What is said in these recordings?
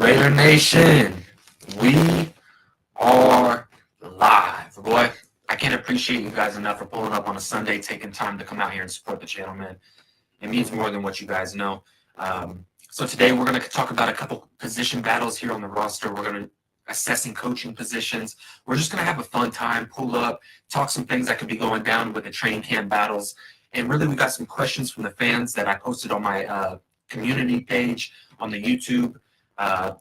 Raider Nation, we are live. Boy, I can't appreciate you guys enough for pulling up on a Sunday, taking time to come out here and support the channel, man. It means more than what you guys know. So today we're going to talk about a couple position battles here on the roster. We're going to assessing coaching positions. We're just going to have a fun time, pull up, talk some things that could be going down with the training camp battles. And really, we got some questions from the fans that I posted on my community page on the YouTube.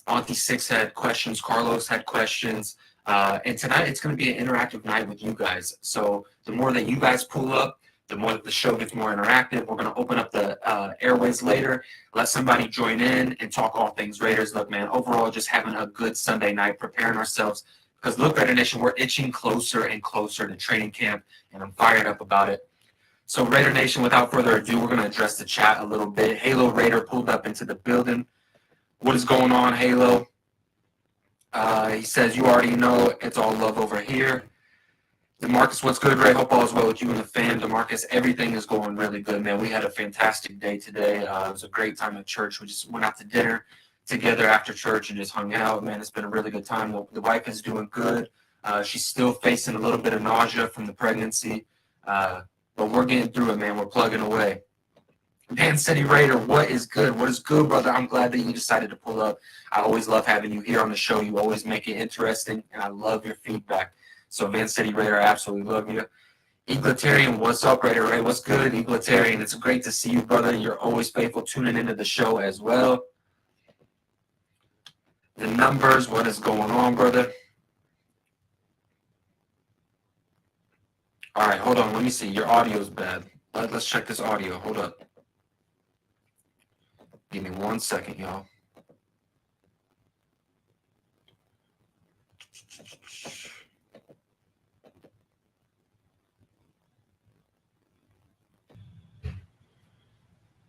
Auntie Six had questions. Carlos had questions. And tonight it's going to be an interactive night with you guys. So the more that you guys pull up, the more that the show gets more interactive. We're going to open up the airways later, let somebody join in and talk all things Raiders. Look, man, overall, just having a good Sunday night, preparing ourselves. Because look, Raider Nation, we're itching closer and closer to training camp, and I'm fired up about it. So Raider Nation, without further ado, we're going to address the chat a little bit. Halo Raider pulled up into the building. What is going on, Halo? He says, you already know it's all love over here. DeMarcus, what's good, Ray? Hope all is well with you and the fam. DeMarcus, everything is going really good, man. We had a fantastic day today. It was a great time at church. We just went out to dinner together after church and just hung out. Man, it's been a really good time. The wife is doing good. She's still facing a little bit of nausea from the pregnancy. But we're getting through it, man. We're plugging away. Dan City Raider, what is good? What is good, brother? I'm glad that you decided to pull up. I always love having you here on the show. You always make it interesting, and I love your feedback. So, Van City Raider, I absolutely love you. Egalitarian, what's up, Raider Ray? What's good, Egalitarian? It's great to see you, brother. You're always faithful tuning into the show as well. The numbers, what is going on, brother? All right, hold on. Let me see. Your audio's bad. Let's check this audio. Hold up. Give me 1 second, y'all.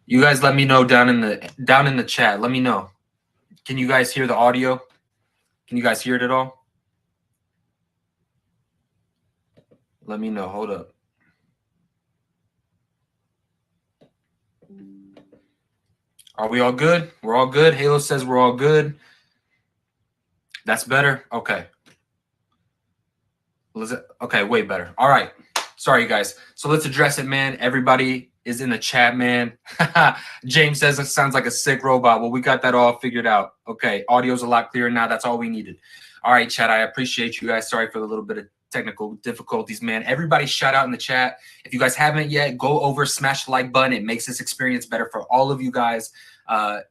You guys let me know down in the chat. Let me know. Can you guys hear the audio? Can you guys hear it at all? Let me know. Hold up. Are we all good? We're all good. Halo says we're all good. That's better. Okay. Okay, way better. All right. Sorry, guys. So let's address it, man. Everybody is in the chat, man. James says it sounds like a sick robot. Well, we got that all figured out. Okay, audio's a lot clearer now. That's all we needed. All right, chat, I appreciate you guys. Sorry for the little bit of technical difficulties, man. Everybody shout out in the chat. If you guys haven't yet, go over, smash the like button. It makes this experience better for all of you guys.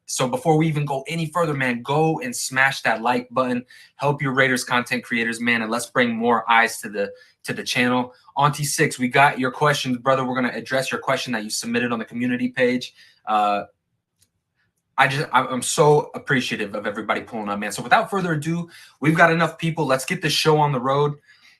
So before we even go any further, man, go and smash that like button. Help your Raiders content creators, man, and let's bring more eyes to the channel. Auntie Six, we got your questions, brother. We're gonna address your question that you submitted on the community page. I'm so appreciative of everybody pulling up, man. So without further ado, we've got enough people. Let's get this show on the road.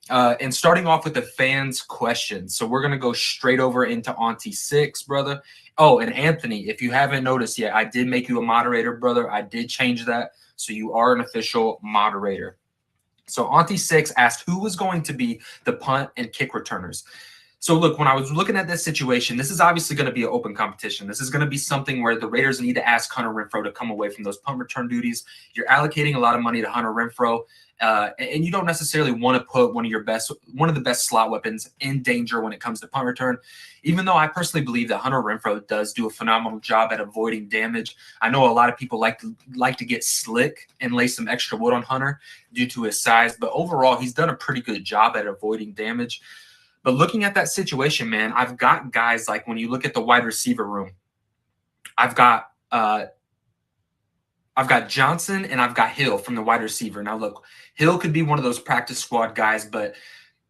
And starting off with the fans' questions. So we're gonna go straight over into Auntie Six, brother. Oh, and Anthony, if you haven't noticed yet, I did make you a moderator, brother. I did change that. So you are an official moderator. So Auntie Six asked who was going to be the punt and kick returners. So look, when I was looking at this situation, this is obviously going to be an open competition. This is going to be something where the Raiders need to ask Hunter Renfrow to come away from those punt return duties. You're allocating a lot of money to Hunter Renfrow, and you don't necessarily want to put one of the best slot weapons in danger when it comes to punt return. Even though I personally believe that Hunter Renfrow does do a phenomenal job at avoiding damage. I know a lot of people like to get slick and lay some extra wood on Hunter due to his size, but overall he's done a pretty good job at avoiding damage. But looking at that situation, man, I've got guys like when you look at the wide receiver room, I've got Johnson and I've got Hill from the wide receiver. Now, look, Hill could be one of those practice squad guys, but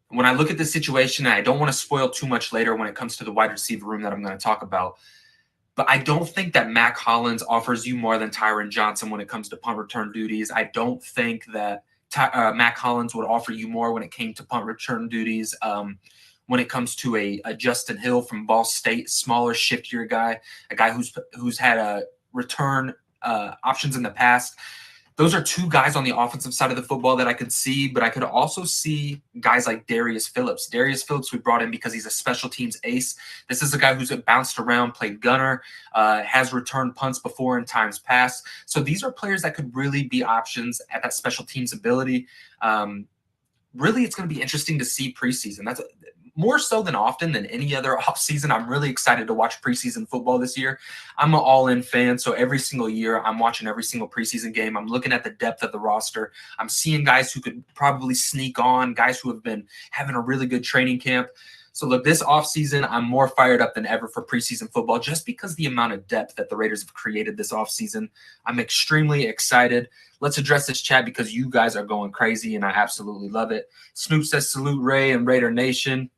when I look at this situation, I don't want to spoil too much later when it comes to the wide receiver room that I'm going to talk about. But I don't think that Mac Hollins offers you more than Tyron Johnson when it comes to punt return duties. I don't think that Mac Hollins would offer you more when it came to punt return duties. When it comes to a Justin Hill from Ball State, smaller, shiftier guy, a guy who's had a return options in the past. Those are two guys on the offensive side of the football that I could see, but I could also see guys like Darius Phillips. Darius Phillips we brought in because he's a special teams ace. This is a guy who's bounced around, played gunner, has returned punts before in times past. So these are players that could really be options at that special teams ability. Really, it's going to be interesting to see preseason. That's more so than often than any other offseason. I'm really excited to watch preseason football this year. I'm an all-in fan, so every single year I'm watching every single preseason game. I'm looking at the depth of the roster. I'm seeing guys who could probably sneak on, guys who have been having a really good training camp. So look, this offseason, I'm more fired up than ever for preseason football just because the amount of depth that the Raiders have created this offseason. I'm extremely excited. Let's address this chat because you guys are going crazy, and I absolutely love it. Snoop says, salute Ray and Raider Nation.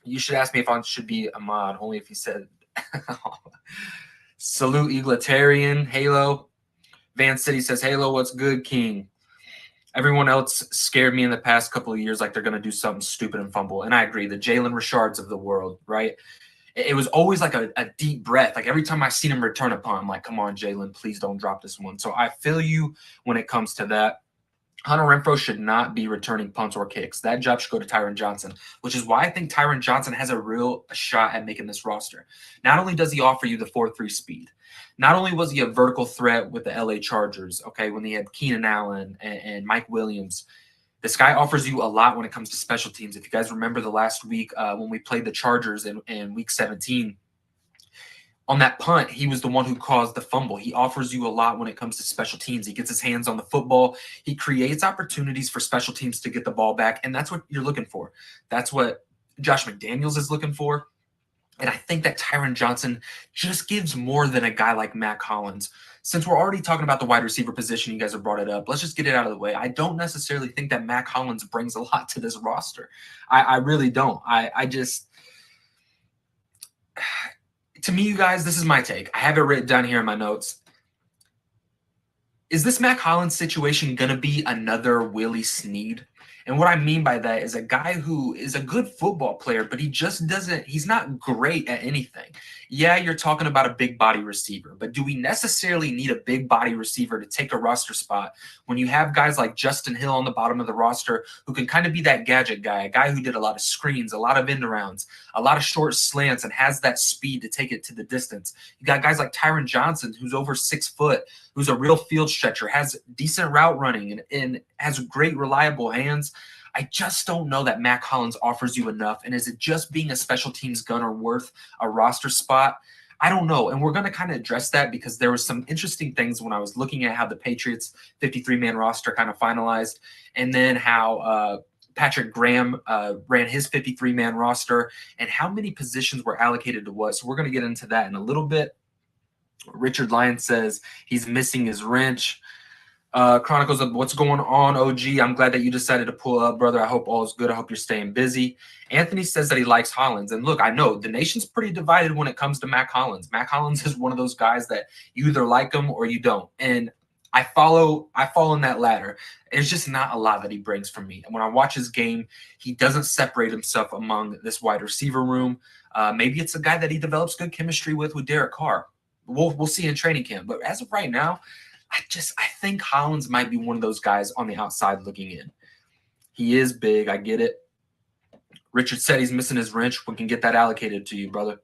You should ask me if I should be a mod, only if you said salute egalitarian. Halo. Van City says, Halo, what's good, King? Everyone else scared me in the past couple of years like they're going to do something stupid and fumble. And I agree. The Jalen Richards of the world, right? It was always like a deep breath. Like every time I seen him return a punt, I'm like, come on, Jalen, please don't drop this one. So I feel you when it comes to that. Hunter Renfrow should not be returning punts or kicks. That job should go to Tyron Johnson, which is why I think Tyron Johnson has a real shot at making this roster. Not only does he offer you the 4.3 speed, not only was he a vertical threat with the LA Chargers, okay, when they had Keenan Allen and Mike Williams, this guy offers you a lot when it comes to special teams. If you guys remember the last week when we played the Chargers in week 17, on that punt, he was the one who caused the fumble. He offers you a lot when it comes to special teams. He gets his hands on the football. He creates opportunities for special teams to get the ball back, and that's what you're looking for. That's what Josh McDaniels is looking for. And I think that Tyron Johnson just gives more than a guy like Matt Collins. Since we're already talking about the wide receiver position, you guys have brought it up. Let's just get it out of the way. I don't necessarily think that Matt Collins brings a lot to this roster. I really don't. I just – to me, you guys, this is my take. I have it written down here in my notes. Is this Matt Collins situation going to be another Willie Snead? And what I mean by that is a guy who is a good football player, but he just doesn't – he's not great at anything. Yeah, you're talking about a big body receiver, but do we necessarily need a big body receiver to take a roster spot when you have guys like Justin Hill on the bottom of the roster who can kind of be that gadget guy, a guy who did a lot of screens, a lot of end arounds, a lot of short slants, and has that speed to take it to the distance? You got guys like Tyron Johnson, who's over 6 foot, who's a real field stretcher, has decent route running, and has great, reliable hands. I just don't know that Matt Collins offers you enough. And is it just being a special teams gunner worth a roster spot? I don't know. And we're going to kind of address that because there was some interesting things when I was looking at how the Patriots 53-man roster kind of finalized, and then how Patrick Graham ran his 53-man roster and how many positions were allocated to what. So we're going to get into that in a little bit. Richard Lyon says he's missing his wrench. Chronicles of what's going on, OG. I'm glad that you decided to pull up, brother. I hope all is good. I hope you're staying busy. Anthony says that he likes Hollins. And look, I know the nation's pretty divided when it comes to Matt Collins. Matt Collins is one of those guys that you either like him or you don't. And I fall in that ladder. There's just not a lot that he brings from me. And when I watch his game, he doesn't separate himself among this wide receiver room. Maybe it's a guy that he develops good chemistry with Derek Carr. We'll see in training camp. But as of right now, I think Hollins might be one of those guys on the outside looking in. He is big. I get it. Richard said he's missing his wrench. We can get that allocated to you, brother.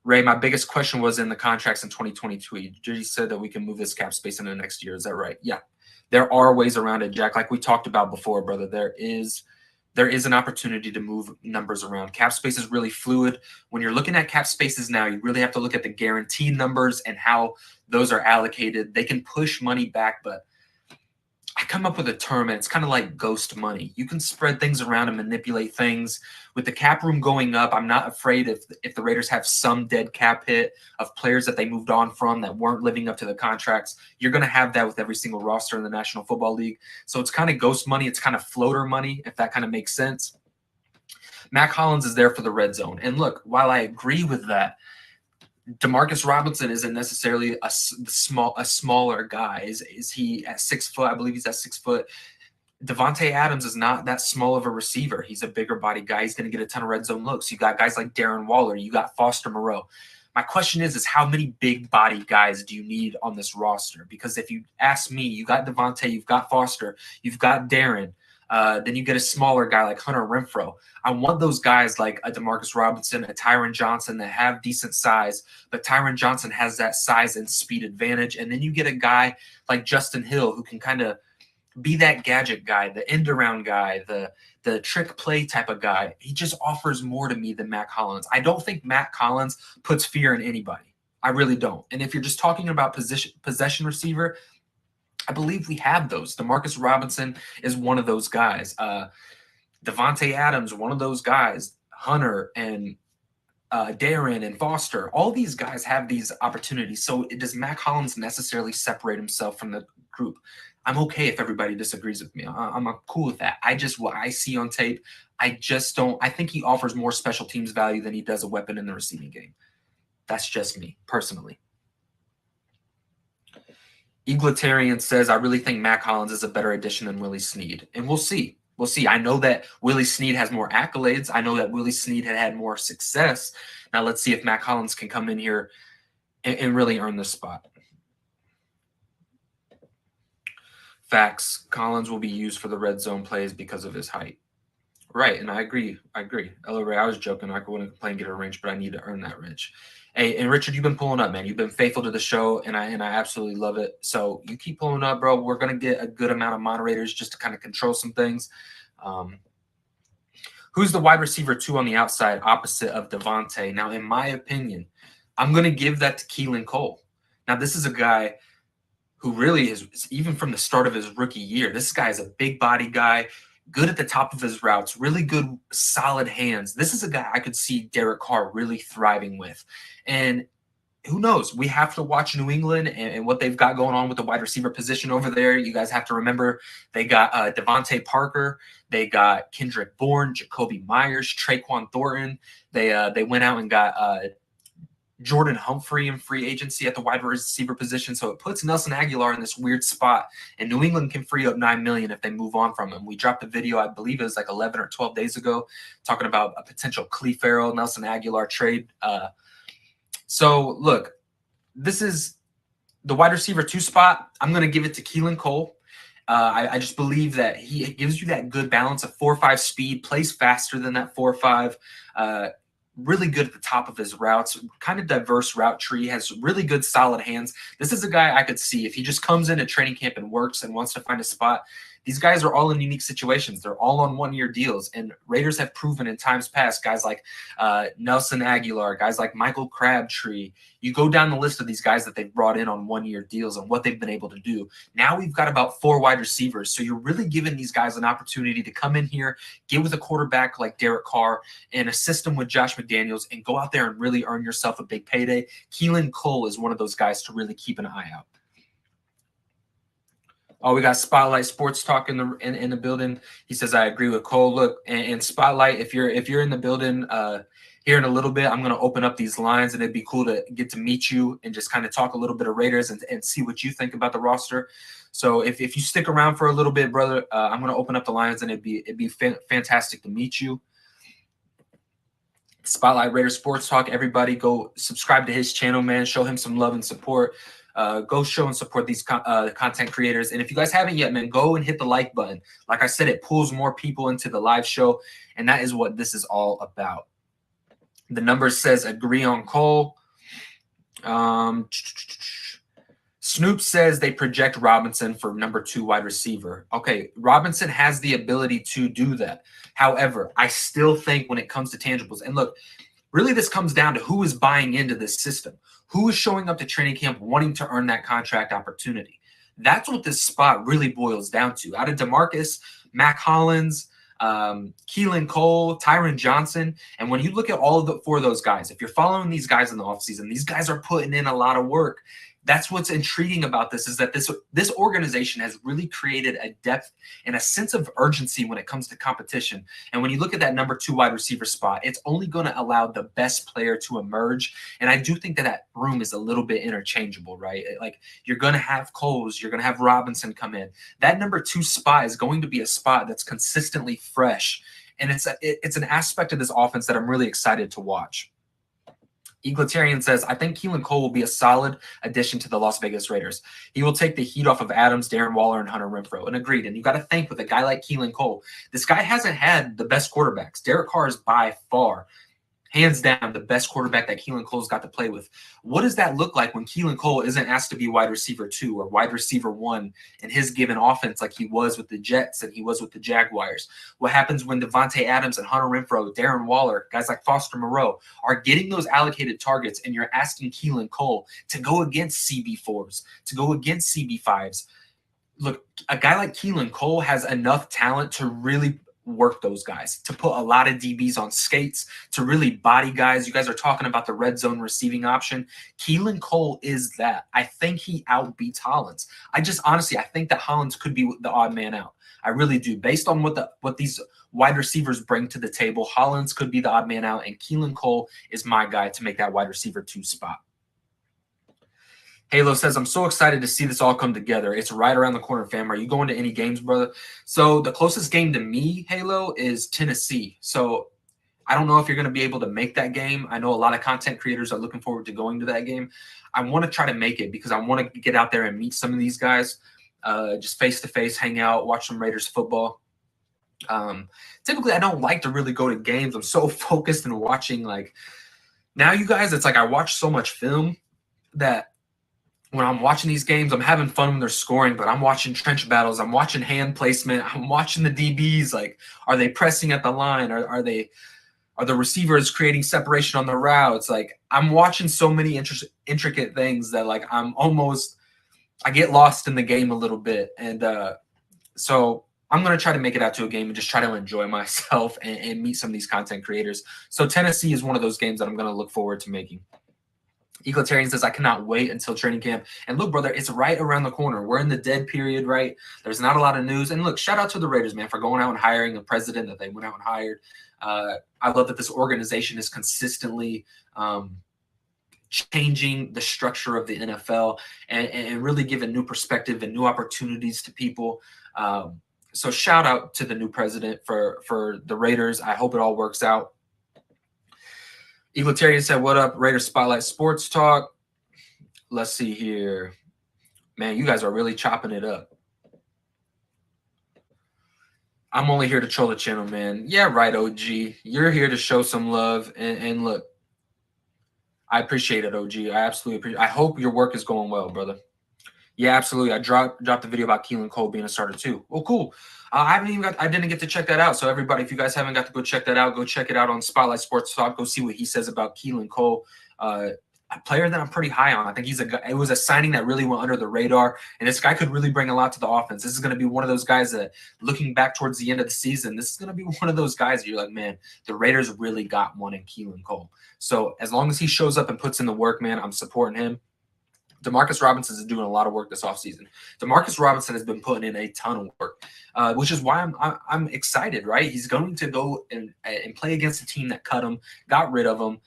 Ray, my biggest question was in the contracts in 2022. You said that we can move this cap space into the next year. Is that right? Yeah. There are ways around it, Jack. Like we talked about before, brother, there is an opportunity to move numbers around. Cap space is really fluid. When you're looking at cap spaces now, you really have to look at the guaranteed numbers and how those are allocated. They can push money back, but I come up with a term, and it's kind of like ghost money. You can spread things around and manipulate things. With the cap room going up, I'm not afraid if the Raiders have some dead cap hit of players that they moved on from that weren't living up to the contracts. You're going to have that with every single roster in the National Football League. So it's kind of ghost money. It's kind of floater money, if that kind of makes sense. Matt Collins is there for the red zone. And look, while I agree with that, Demarcus Robinson isn't necessarily a smaller guy. Is he at 6 foot? I believe he's at 6 foot. Devontae Adams is not that small of a receiver. He's a bigger body guy. He's going to get a ton of red zone looks. You got guys like Darren Waller. You got Foster Moreau. My question is how many big body guys do you need on this roster? Because if you ask me, you got Devontae, you've got Foster, you've got Darren, then you get a smaller guy like Hunter Renfrow. I want those guys like a Demarcus Robinson, a Tyron Johnson that have decent size, but Tyron Johnson has that size and speed advantage. And then you get a guy like Justin Hill who can kind of be that gadget guy, the end around guy, the trick play type of guy. He just offers more to me than Matt Collins. I don't think Matt Collins puts fear in anybody. I really don't. And if you're just talking about possession receiver, I believe we have those. Demarcus Robinson is one of those guys. Devontae Adams, one of those guys. Hunter and Darren and Foster, all these guys have these opportunities. So does Matt Collins necessarily separate himself from the group? I'm okay if everybody disagrees with me. I'm cool with that. What I see on tape, I just don't. I think he offers more special teams value than he does a weapon in the receiving game. That's just me personally. Egalitarian says, I really think Matt Collins is a better addition than Willie Snead. And we'll see. We'll see. I know that Willie Snead has more accolades. I know that Willie Snead had more success. Now let's see if Matt Collins can come in here and really earn this spot. Facts. Collins will be used for the red zone plays because of his height. Right, and I agree. Ella Ray, I was joking. I wouldn't complain, get a range, but I need to earn that range. Hey, and Richard, you've been pulling up, man. You've been faithful to the show, and I absolutely love it. So you keep pulling up, bro. We're gonna get a good amount of moderators just to kind of control some things. Who's the wide receiver 2 on the outside opposite of Devontae? Now, in my opinion, I'm gonna give that to Keelan Cole. Now, this is a guy who really is, even from the start of his rookie year, this guy is a big body guy, good at the top of his routes, really good, solid hands. This is a guy I could see Derek Carr really thriving with. And who knows? We have to watch New England and what they've got going on with the wide receiver position over there. You guys have to remember they got Devontae Parker, they got Kendrick Bourne, Jacoby Myers, Traquan Thornton. They went out and got Jordan Humphrey in free agency at the wide receiver position. So it puts Nelson Aguilar in this weird spot, and New England can free up $9 million if they move on from him. We dropped a video, I believe it was like 11 or 12 days ago, talking about a potential Cleve Farrell, Nelson Aguilar trade. So look, this is the wide receiver 2 spot. I'm going to give it to Keelan Cole. I just believe that he gives you that good balance of 4.5 speed, plays faster than that 4.5, really good at the top of his routes, kind of diverse route tree, has really good solid hands. This is a guy I could see if he just comes into training camp and works and wants to find a spot. These guys are all in unique situations. They're all on one-year deals, and Raiders have proven in times past, guys like Nelson Aguilar, guys like Michael Crabtree. You go down the list of these guys that they've brought in on one-year deals and what they've been able to do. Now we've got about 4 wide receivers, so you're really giving these guys an opportunity to come in here, get with a quarterback like Derek Carr, and a system with Josh McDaniels, and go out there and really earn yourself a big payday. Keelan Cole is one of those guys to really keep an eye out. Oh, we got Spotlight Sports Talk in the building. He says, I agree with Cole. Look, and Spotlight, if you're in the building here in a little bit, I'm going to open up these lines, and it'd be cool to get to meet you and just kind of talk a little bit of Raiders and see what you think about the roster. So if you stick around for a little bit, brother, I'm going to open up the lines, and it'd be fantastic to meet you. Spotlight Raiders Sports Talk. Everybody go subscribe to his channel, man. Show him some love and support. Go show and support these content creators. And if you guys haven't yet, man, go and hit the like button. Like I said, it pulls more people into the live show, and that is what this is all about. The number says agree on Cole. Snoop says they project Robinson for number 2 wide receiver. Okay, Robinson has the ability to do that. However, I still think when it comes to tangibles, and look, really this comes down to who is buying into this system. Who is showing up to training camp wanting to earn that contract opportunity? That's what this spot really boils down to. Out of DeMarcus, Matt Collins, Keelan Cole, Tyron Johnson, and when you look at all of the 4 of those guys, if you're following these guys in the offseason, these guys are putting in a lot of work. That's what's intriguing about this, is that this organization has really created a depth and a sense of urgency when it comes to competition. And when you look at that number 2 wide receiver spot, it's only going to allow the best player to emerge. And I do think that room is a little bit interchangeable, right? Like you're going to have Coles, you're going to have Robinson come in. That number 2 spot is going to be a spot that's consistently fresh. And it's an aspect of this offense that I'm really excited to watch. Egalitarian says, I think Keelan Cole will be a solid addition to the Las Vegas Raiders. He will take the heat off of Adams, Darren Waller, and Hunter Renfrow. And agreed. And you got to think with a guy like Keelan Cole, this guy hasn't had the best quarterbacks. Derek Carr is by far, hands down, the best quarterback that Keelan Cole's got to play with. What does that look like when Keelan Cole isn't asked to be wide receiver 2 or wide receiver 1 in his given offense like he was with the Jets and he was with the Jaguars? What happens when Devontae Adams and Hunter Renfrow, Darren Waller, guys like Foster Moreau are getting those allocated targets and you're asking Keelan Cole to go against CB4s, to go against CB5s? Look, a guy like Keelan Cole has enough talent to really work those guys, to put a lot of DBs on skates, to really body guys. You guys are talking about the red zone receiving option. Keelan Cole is that. I think he outbeats Hollins. I think that Hollins could be the odd man out. I really do. Based on what these wide receivers bring to the table, Hollins could be the odd man out, and Keelan Cole is my guy to make that wide receiver 2 spot. Halo says, I'm so excited to see this all come together. It's right around the corner, fam. Are you going to any games, brother? So the closest game to me, Halo, is Tennessee. So I don't know if you're going to be able to make that game. I know a lot of content creators are looking forward to going to that game. I want to try to make it because I want to get out there and meet some of these guys, just face-to-face, hang out, watch some Raiders football. Typically, I don't like to really go to games. I'm so focused in watching. Like, now, you guys, it's like I watch so much film that when I'm watching these games, I'm having fun when they're scoring, but I'm watching trench battles. I'm watching hand placement. I'm watching the DBs. Like, are they pressing at the line? Are the receivers creating separation on the routes? Like, I'm watching so many intricate things that, like, I get lost in the game a little bit. And so I'm going to try to make it out to a game and just try to enjoy myself and meet some of these content creators. So Tennessee is one of those games that I'm going to look forward to making. Egalitarian says, I cannot wait until training camp. And look, brother, it's right around the corner. We're in the dead period, right? There's not a lot of news. And look, shout out to the Raiders, man, for going out and hiring a president that they went out and hired. I love that this organization is consistently changing the structure of the NFL and really giving new perspective and new opportunities to people. So shout out to the new president for the Raiders. I hope it all works out. Egalitarian said, what up, Raiders Spotlight Sports Talk? Let's see here. Man, you guys are really chopping it up. I'm only here to troll the channel, man. Yeah, right, OG. You're here to show some love. And look, I appreciate it, OG. I absolutely appreciate it. I hope your work is going well, brother. Yeah, absolutely. I dropped the video about Keelan Cole being a starter too. Oh, cool. I didn't get to check that out. So everybody, if you guys haven't got to go check that out, go check it out on Spotlight Sports Talk. Go see what he says about Keelan Cole, a player that I'm pretty high on. I think it was a signing that really went under the radar, and this guy could really bring a lot to the offense. This is going to be one of those guys that, looking back towards the end of the season, this is going to be one of those guys that you're like, man, the Raiders really got one in Keelan Cole. So as long as he shows up and puts in the work, man, I'm supporting him. Demarcus Robinson is doing a lot of work this offseason. Demarcus Robinson has been putting in a ton of work, which is why I'm excited, right? He's going to go and play against a team that cut him, got rid of him.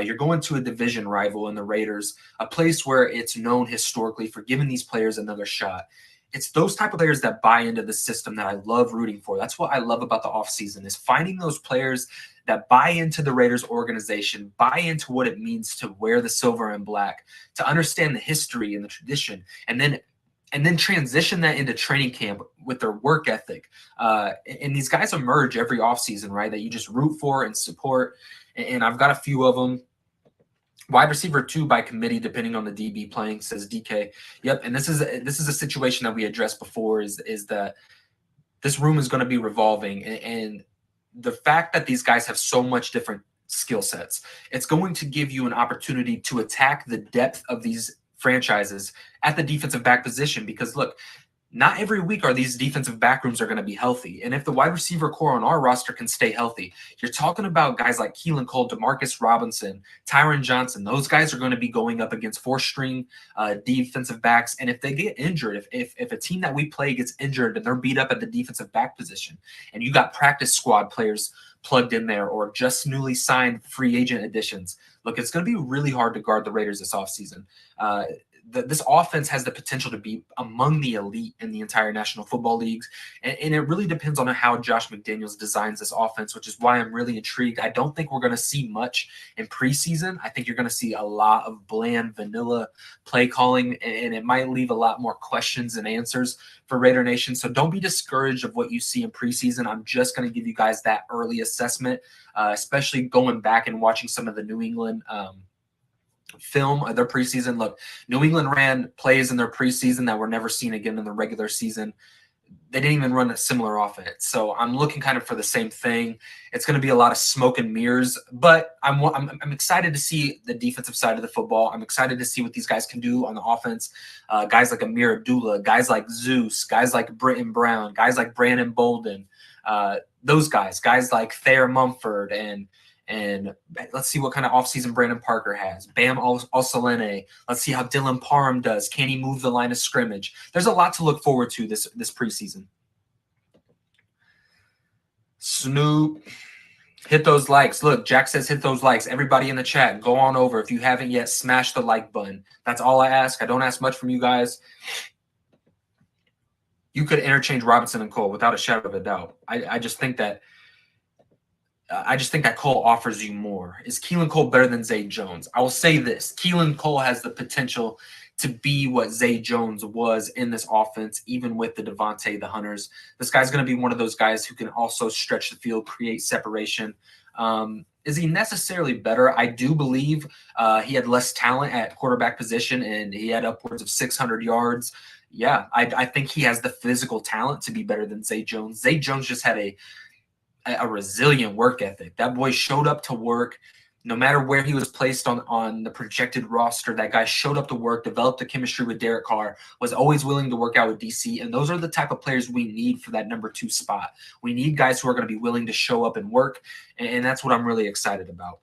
You're going to a division rival in the Raiders, a place where it's known historically for giving these players another shot. It's those type of players that buy into the system that I love rooting for. That's what I love about the offseason, is finding those players that buy into the Raiders organization, buy into what it means to wear the silver and black, to understand the history and the tradition, and then transition that into training camp with their work ethic. And these guys emerge every offseason, right, that you just root for and support. And I've got a few of them. Wide receiver 2 by committee, depending on the DB playing, says DK. Yep, and this is a situation that we addressed before, is that this room is going to be revolving, and the fact that these guys have so much different skill sets, it's going to give you an opportunity to attack the depth of these franchises at the defensive back position. Because look, not every week are these defensive back rooms are going to be healthy. And if the wide receiver core on our roster can stay healthy, you're talking about guys like Keelan Cole, Demarcus Robinson, Tyron Johnson. Those guys are going to be going up against four-string defensive backs. And if they get injured, if a team that we play gets injured and they're beat up at the defensive back position, and you got practice squad players plugged in there or just newly signed free agent additions, look, it's going to be really hard to guard the Raiders this offseason. this offense has the potential to be among the elite in the entire National Football Leagues. And it really depends on how Josh McDaniels designs this offense, which is why I'm really intrigued. I don't think we're going to see much in preseason. I think you're going to see a lot of bland, vanilla play calling, and it might leave a lot more questions and answers for Raider Nation. So don't be discouraged of what you see in preseason. I'm just going to give you guys that early assessment, especially going back and watching some of the New England film of their preseason. Look, New England ran plays in their preseason that were never seen again in the regular season. They didn't even run a similar offense. So I'm looking kind of for the same thing. It's going to be a lot of smoke and mirrors, but I'm excited to see the defensive side of the football. I'm excited to see what these guys can do on the offense. Guys like Amir Abdullah, guys like Zeus, guys like Britton Brown, guys like Brandon Bolden, those guys like Thayer Mumford, and let's see what kind of offseason Brandon Parker has. Bam Osalene. Let's see how Dylan Parham does. Can he move the line of scrimmage? There's a lot to look forward to this preseason. Snoop, hit those likes. Look, Jack says hit those likes. Everybody in the chat, go on over. If you haven't yet, smash the like button. That's all I ask. I don't ask much from you guys. You could interchange Robinson and Cole without a shadow of a doubt. I just think that Cole offers you more. Is Keelan Cole better than Zay Jones? I will say this. Keelan Cole has the potential to be what Zay Jones was in this offense, even with the Devontae, the Hunters. This guy's going to be one of those guys who can also stretch the field, create separation. Is he necessarily better? I do believe he had less talent at quarterback position, and he had upwards of 600 yards. Yeah, I think he has the physical talent to be better than Zay Jones. Zay Jones just had a resilient work ethic. That boy showed up to work no matter where he was placed on the projected roster. That guy showed up to work, developed a chemistry with Derek Carr, was always willing to work out with DC. And those are the type of players we need for that number 2 spot. We need guys who are going to be willing to show up and work. And that's what I'm really excited about.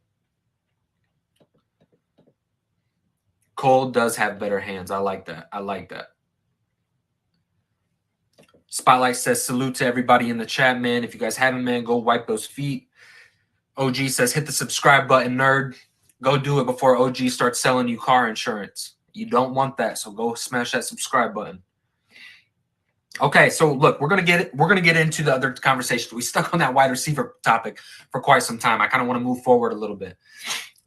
Cole does have better hands. I like that. Spotlight says, salute to everybody in the chat, man. If you guys haven't, man, go wipe those feet. OG says, hit the subscribe button, nerd. Go do it before OG starts selling you car insurance. You don't want that, so go smash that subscribe button. Okay, so look, we're gonna get into the other conversation. We stuck on that wide receiver topic for quite some time. I kind of want to move forward a little bit.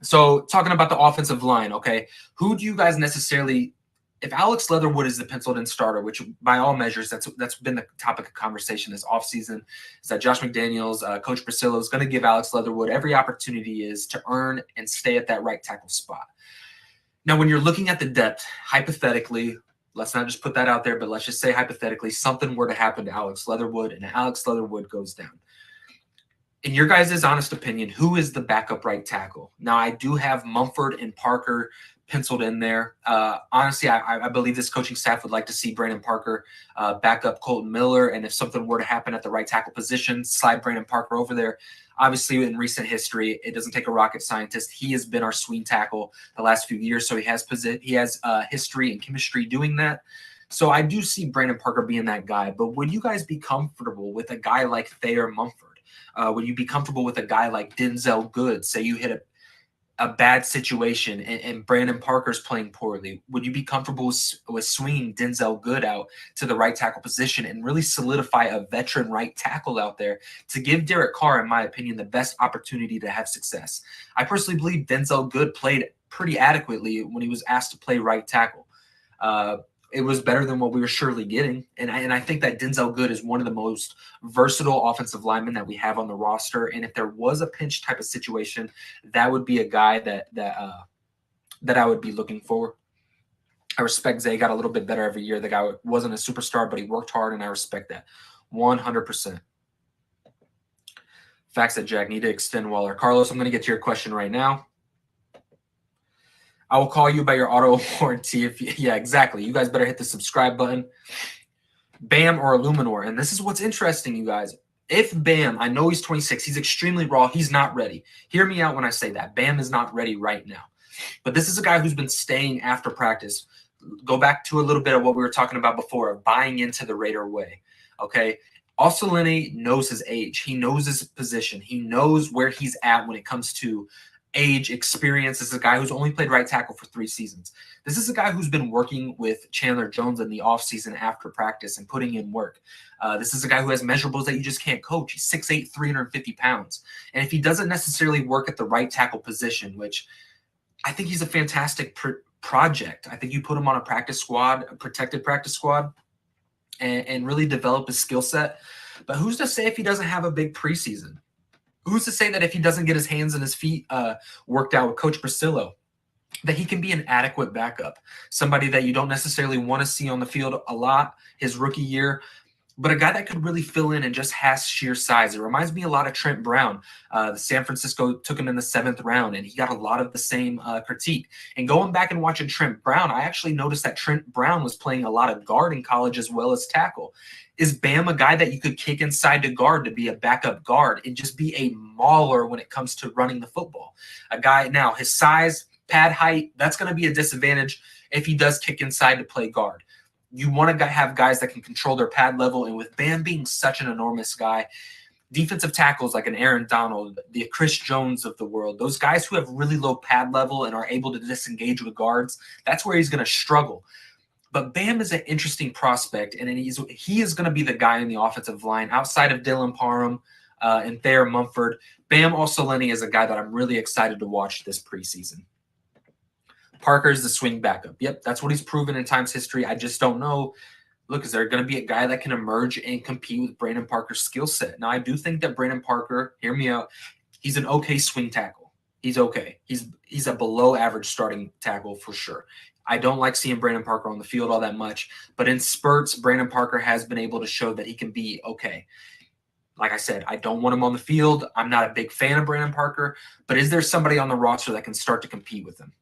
So talking about the offensive line, okay, who do you guys necessarily? If Alex Leatherwood is the penciled-in starter, which by all measures that's been the topic of conversation this offseason, is that Josh McDaniels, Coach Priscilla, is going to give Alex Leatherwood every opportunity is to earn and stay at that right tackle spot. Now, when you're looking at the depth, hypothetically, let's not just put that out there, but let's just say hypothetically something were to happen to Alex Leatherwood and Alex Leatherwood goes down. In your guys' honest opinion, who is the backup right tackle? Now, I do have Mumford and Parker penciled in there. Honestly, I believe this coaching staff would like to see Brandon Parker back up Colton Miller, and if something were to happen at the right tackle position, slide Brandon Parker over there. Obviously, in recent history, it doesn't take a rocket scientist. He has been our swing tackle the last few years, so he has history and chemistry doing that. So I do see Brandon Parker being that guy. But would you guys be comfortable with a guy like Thayer Mumford? Would you be comfortable with a guy like Denzel Good? Say you hit a bad situation and Brandon Parker's playing poorly. Would you be comfortable with swinging Denzel Good out to the right tackle position and really solidify a veteran right tackle out there to give Derek Carr, in my opinion, the best opportunity to have success? I personally believe Denzel Good played pretty adequately when he was asked to play right tackle. It was better than what we were surely getting. And I think that Denzel Good is one of the most versatile offensive linemen that we have on the roster. And if there was a pinch type of situation, that would be a guy that I would be looking for. I respect Zay got a little bit better every year. The guy wasn't a superstar, but he worked hard, and I respect that 100%. Facts that Jack need to extend Waller. Carlos, I'm going to get to your question right now. I will call you by your auto warranty. Yeah, exactly. You guys better hit the subscribe button. Bam or Illuminor. And this is what's interesting, you guys. If Bam, I know he's 26, he's extremely raw, he's not ready. Hear me out when I say that. Bam is not ready right now. But this is a guy who's been staying after practice. Go back to a little bit of what we were talking about before, of buying into the Raider way. Okay. Osalene knows his age. He knows his position. He knows where he's at when it comes to age, experience. This is a guy who's only played right tackle for 3 seasons. This is a guy who's been working with Chandler Jones in the offseason after practice and putting in work. This is a guy who has measurables that you just can't coach. He's 6'8", 350 pounds. And if he doesn't necessarily work at the right tackle position, which I think he's a fantastic project. I think you put him on a practice squad, a protected practice squad, and really develop his skill set. But who's to say if he doesn't have a big preseason? Who's to say that if he doesn't get his hands and his feet worked out with Coach Priscillo, that he can be an adequate backup, somebody that you don't necessarily want to see on the field a lot his rookie year, but a guy that could really fill in and just has sheer size. It reminds me a lot of Trent Brown. The San Francisco took him in the 7th round, and he got a lot of the same critique. And going back and watching Trent Brown, I actually noticed that Trent Brown was playing a lot of guard in college as well as tackle. Is Bam a guy that you could kick inside to guard to be a backup guard and just be a mauler when it comes to running the football? A guy, now his size, pad height, that's going to be a disadvantage if he does kick inside to play guard. You want to have guys that can control their pad level, and with Bam being such an enormous guy, defensive tackles like an Aaron Donald, the Chris Jones of the world, those guys who have really low pad level and are able to disengage with guards, that's where he's going to struggle. But Bam is an interesting prospect, and he is going to be the guy in the offensive line outside of Dylan Parham and Thayer Mumford. Bam Osoleni is a guy that I'm really excited to watch this preseason. Parker's the swing backup. Yep, that's what he's proven in Times history. I just don't know. Look, is there going to be a guy that can emerge and compete with Brandon Parker's skill set? Now, I do think that Brandon Parker, hear me out, he's an okay swing tackle. He's okay. He's a below average starting tackle for sure. I don't like seeing Brandon Parker on the field all that much, but in spurts, Brandon Parker has been able to show that he can be okay. Like I said, I don't want him on the field. I'm not a big fan of Brandon Parker, but is there somebody on the roster that can start to compete with him?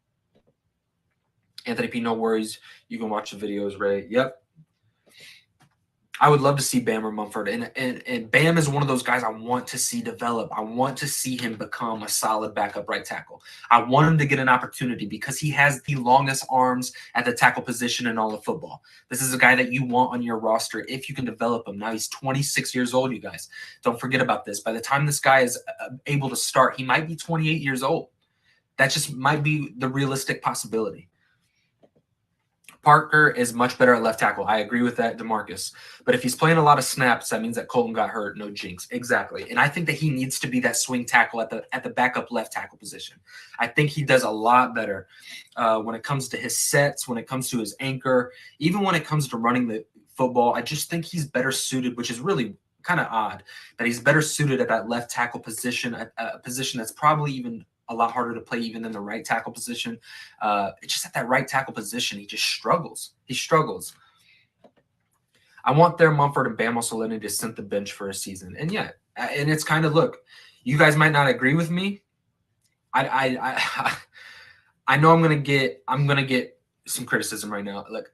Anthony P, no worries. You can watch the videos, Ray. Yep. I would love to see Bam or Mumford. And Bam is one of those guys I want to see develop. I want to see him become a solid backup right tackle. I want him to get an opportunity because he has the longest arms at the tackle position in all of football. This is a guy that you want on your roster if you can develop him. Now he's 26 years old, you guys. Don't forget about this. By the time this guy is able to start, he might be 28 years old. That just might be the realistic possibility. Parker is much better at left tackle. I agree with that, DeMarcus. But if he's playing a lot of snaps, that means that Colton got hurt. No jinx. Exactly. And I think that he needs to be that swing tackle at the backup left tackle position. I think he does a lot better when it comes to his sets, when it comes to his anchor, even when it comes to running the football. I just think he's better suited, which is really kind of odd that he's better suited at that left tackle position, a position that's probably even a lot harder to play even than the right tackle position. It's just at that right tackle position, he just struggles. He struggles. I want their Mumford and Bam Osoleni to sit the bench for a season. And yeah, and it's kind of, look, you guys might not agree with me. I know I'm gonna get some criticism right now. Look,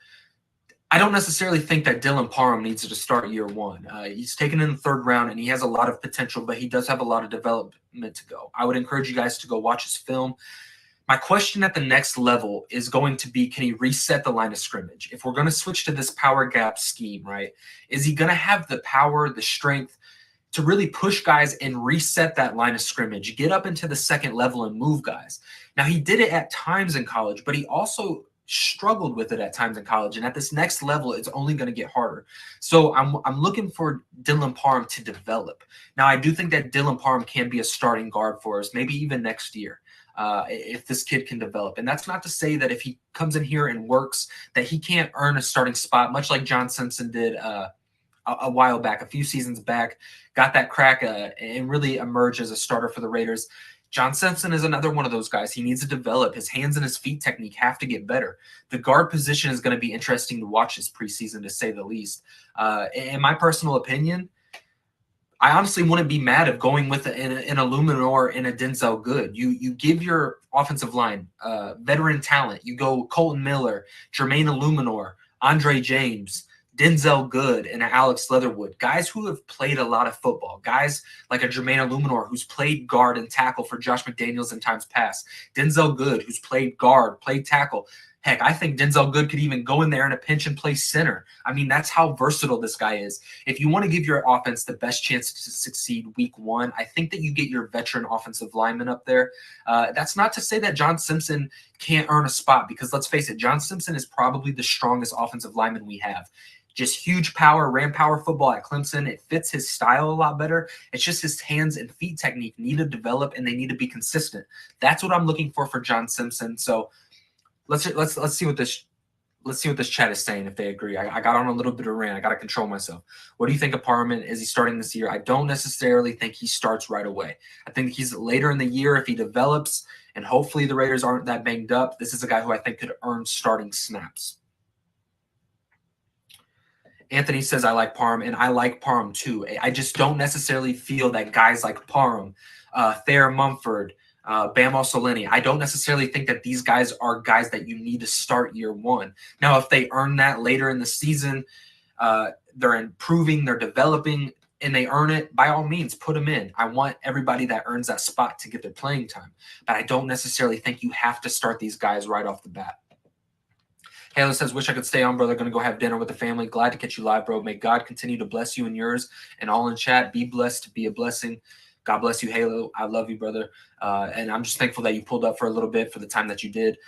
I don't necessarily think that Dylan Parham needs to start year one. He's taken in the 3rd round, and he has a lot of potential, but he does have a lot of development to go. I would encourage you guys to go watch his film. My question at the next level is going to be, can he reset the line of scrimmage? If we're going to switch to this power gap scheme, right, is he going to have the power, the strength to really push guys and reset that line of scrimmage, get up into the 2nd level and move guys? Now, he did it at times in college, but he also struggled with it at times in college, and at this next level it's only going to get harder. So I'm looking for Dylan Parham to develop. Now, I do think that Dylan Parham can be a starting guard for us, maybe even next year, if this kid can develop. And that's not to say that if he comes in here and works that he can't earn a starting spot, much like John Simpson did a while back, a few seasons back, got that crack and really emerged as a starter for the Raiders. John Simpson is another one of those guys. He needs to develop. His hands and his feet technique have to get better. The guard position is going to be interesting to watch this preseason, to say the least. In my personal opinion, I honestly wouldn't be mad if going with an Illuminor and a Denzel Good. You give your offensive line veteran talent. You go Colton Miller, Jermaine Illuminor, Andre James, Denzel Good, and Alex Leatherwood, guys who have played a lot of football, guys like a Jermaine Illuminor who's played guard and tackle for Josh McDaniels in times past, Denzel Good who's played guard, played tackle. Heck, I think Denzel Good could even go in there in a pinch and play center. I mean, that's how versatile this guy is. If you want to give your offense the best chance to succeed week one, I think that you get your veteran offensive lineman up there. That's not to say that John Simpson can't earn a spot, because let's face it, John Simpson is probably the strongest offensive lineman we have. Just huge power, ran power football at Clemson. It fits his style a lot better. It's just his hands and feet technique need to develop, and they need to be consistent. That's what I'm looking for John Simpson. So let's see what this chat is saying, if they agree. I got on a little bit of rant. I got to control myself. What do you think of Parham? Is he starting this year? I don't necessarily think he starts right away. I think he's later in the year if he develops, and hopefully the Raiders aren't that banged up. This is a guy who I think could earn starting snaps. Anthony says, I like Parham, and I like Parham too. I just don't necessarily feel that guys like Parham, Thayer Mumford, Bam Osolini, I don't necessarily think that these guys are guys that you need to start year one. Now, if they earn that later in the season, they're improving, they're developing, and they earn it, by all means, put them in. I want everybody that earns that spot to get their playing time. But I don't necessarily think you have to start these guys right off the bat. Halo says, wish I could stay on, brother. Going to go have dinner with the family. Glad to catch you live, bro. May God continue to bless you and yours and all in chat. Be blessed, be a blessing. God bless you, Halo. I love you, brother. And I'm just thankful that you pulled up for a little bit for the time that you did.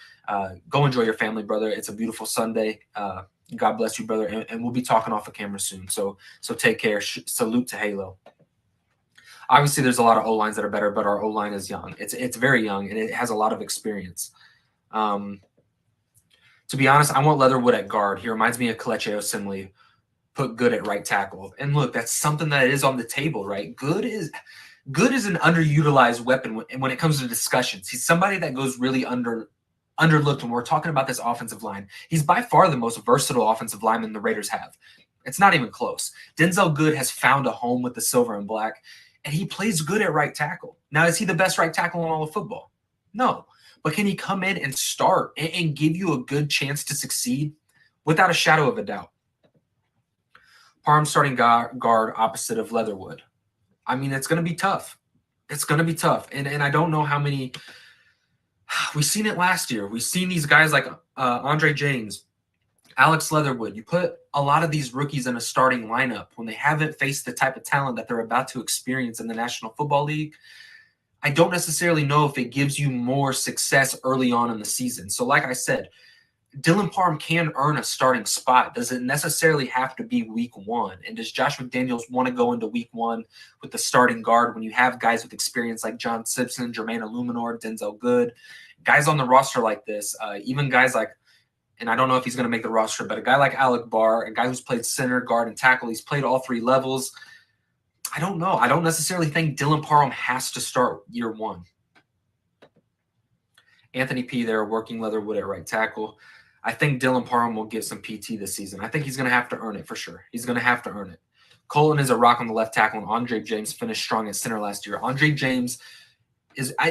Go enjoy your family, brother. It's a beautiful Sunday. God bless you, brother. And we'll be talking off of camera soon. So take care. Salute to Halo. Obviously, there's a lot of O-lines that are better, but our O-line is young. It's very young, and it has a lot of experience. To be honest, I want Leatherwood at guard. He reminds me of Kelechi Osemele. Put Good at right tackle. And look, that's something that is on the table, right? Good is an underutilized weapon when it comes to discussions. He's somebody that goes really underlooked when we're talking about this offensive line. He's by far the most versatile offensive lineman the Raiders have. It's not even close. Denzel Good has found a home with the silver and black, and he plays good at right tackle. Now, is he the best right tackle in all of football? No. But can he come in and start and give you a good chance to succeed? Without a shadow of a doubt. Parham starting guard opposite of Leatherwood. I mean, it's going to be tough. It's going to be tough. And I don't know how many – we've seen it last year. We've seen these guys like Andre James, Alex Leatherwood. You put a lot of these rookies in a starting lineup when they haven't faced the type of talent that they're about to experience in the National Football League. I don't necessarily know if it gives you more success early on in the season. So like I said, Dylan Parham can earn a starting spot. Does it necessarily have to be week one? And does Josh McDaniels want to go into week one with the starting guard when you have guys with experience like John Simpson, Jermaine Illuminor, Denzel Good, guys on the roster like this, even guys like, and I don't know if he's going to make the roster, but a guy like Alec Barr, a guy who's played center, guard, and tackle, he's played all three levels. I don't know. I don't necessarily think Dylan Parham has to start year one. Anthony P. there, working Leatherwood at right tackle. I think Dylan Parham will get some PT this season. I think he's going to have to earn it for sure. He's going to have to earn it. Colin is a rock on the left tackle, and Andre James finished strong at center last year. Andre James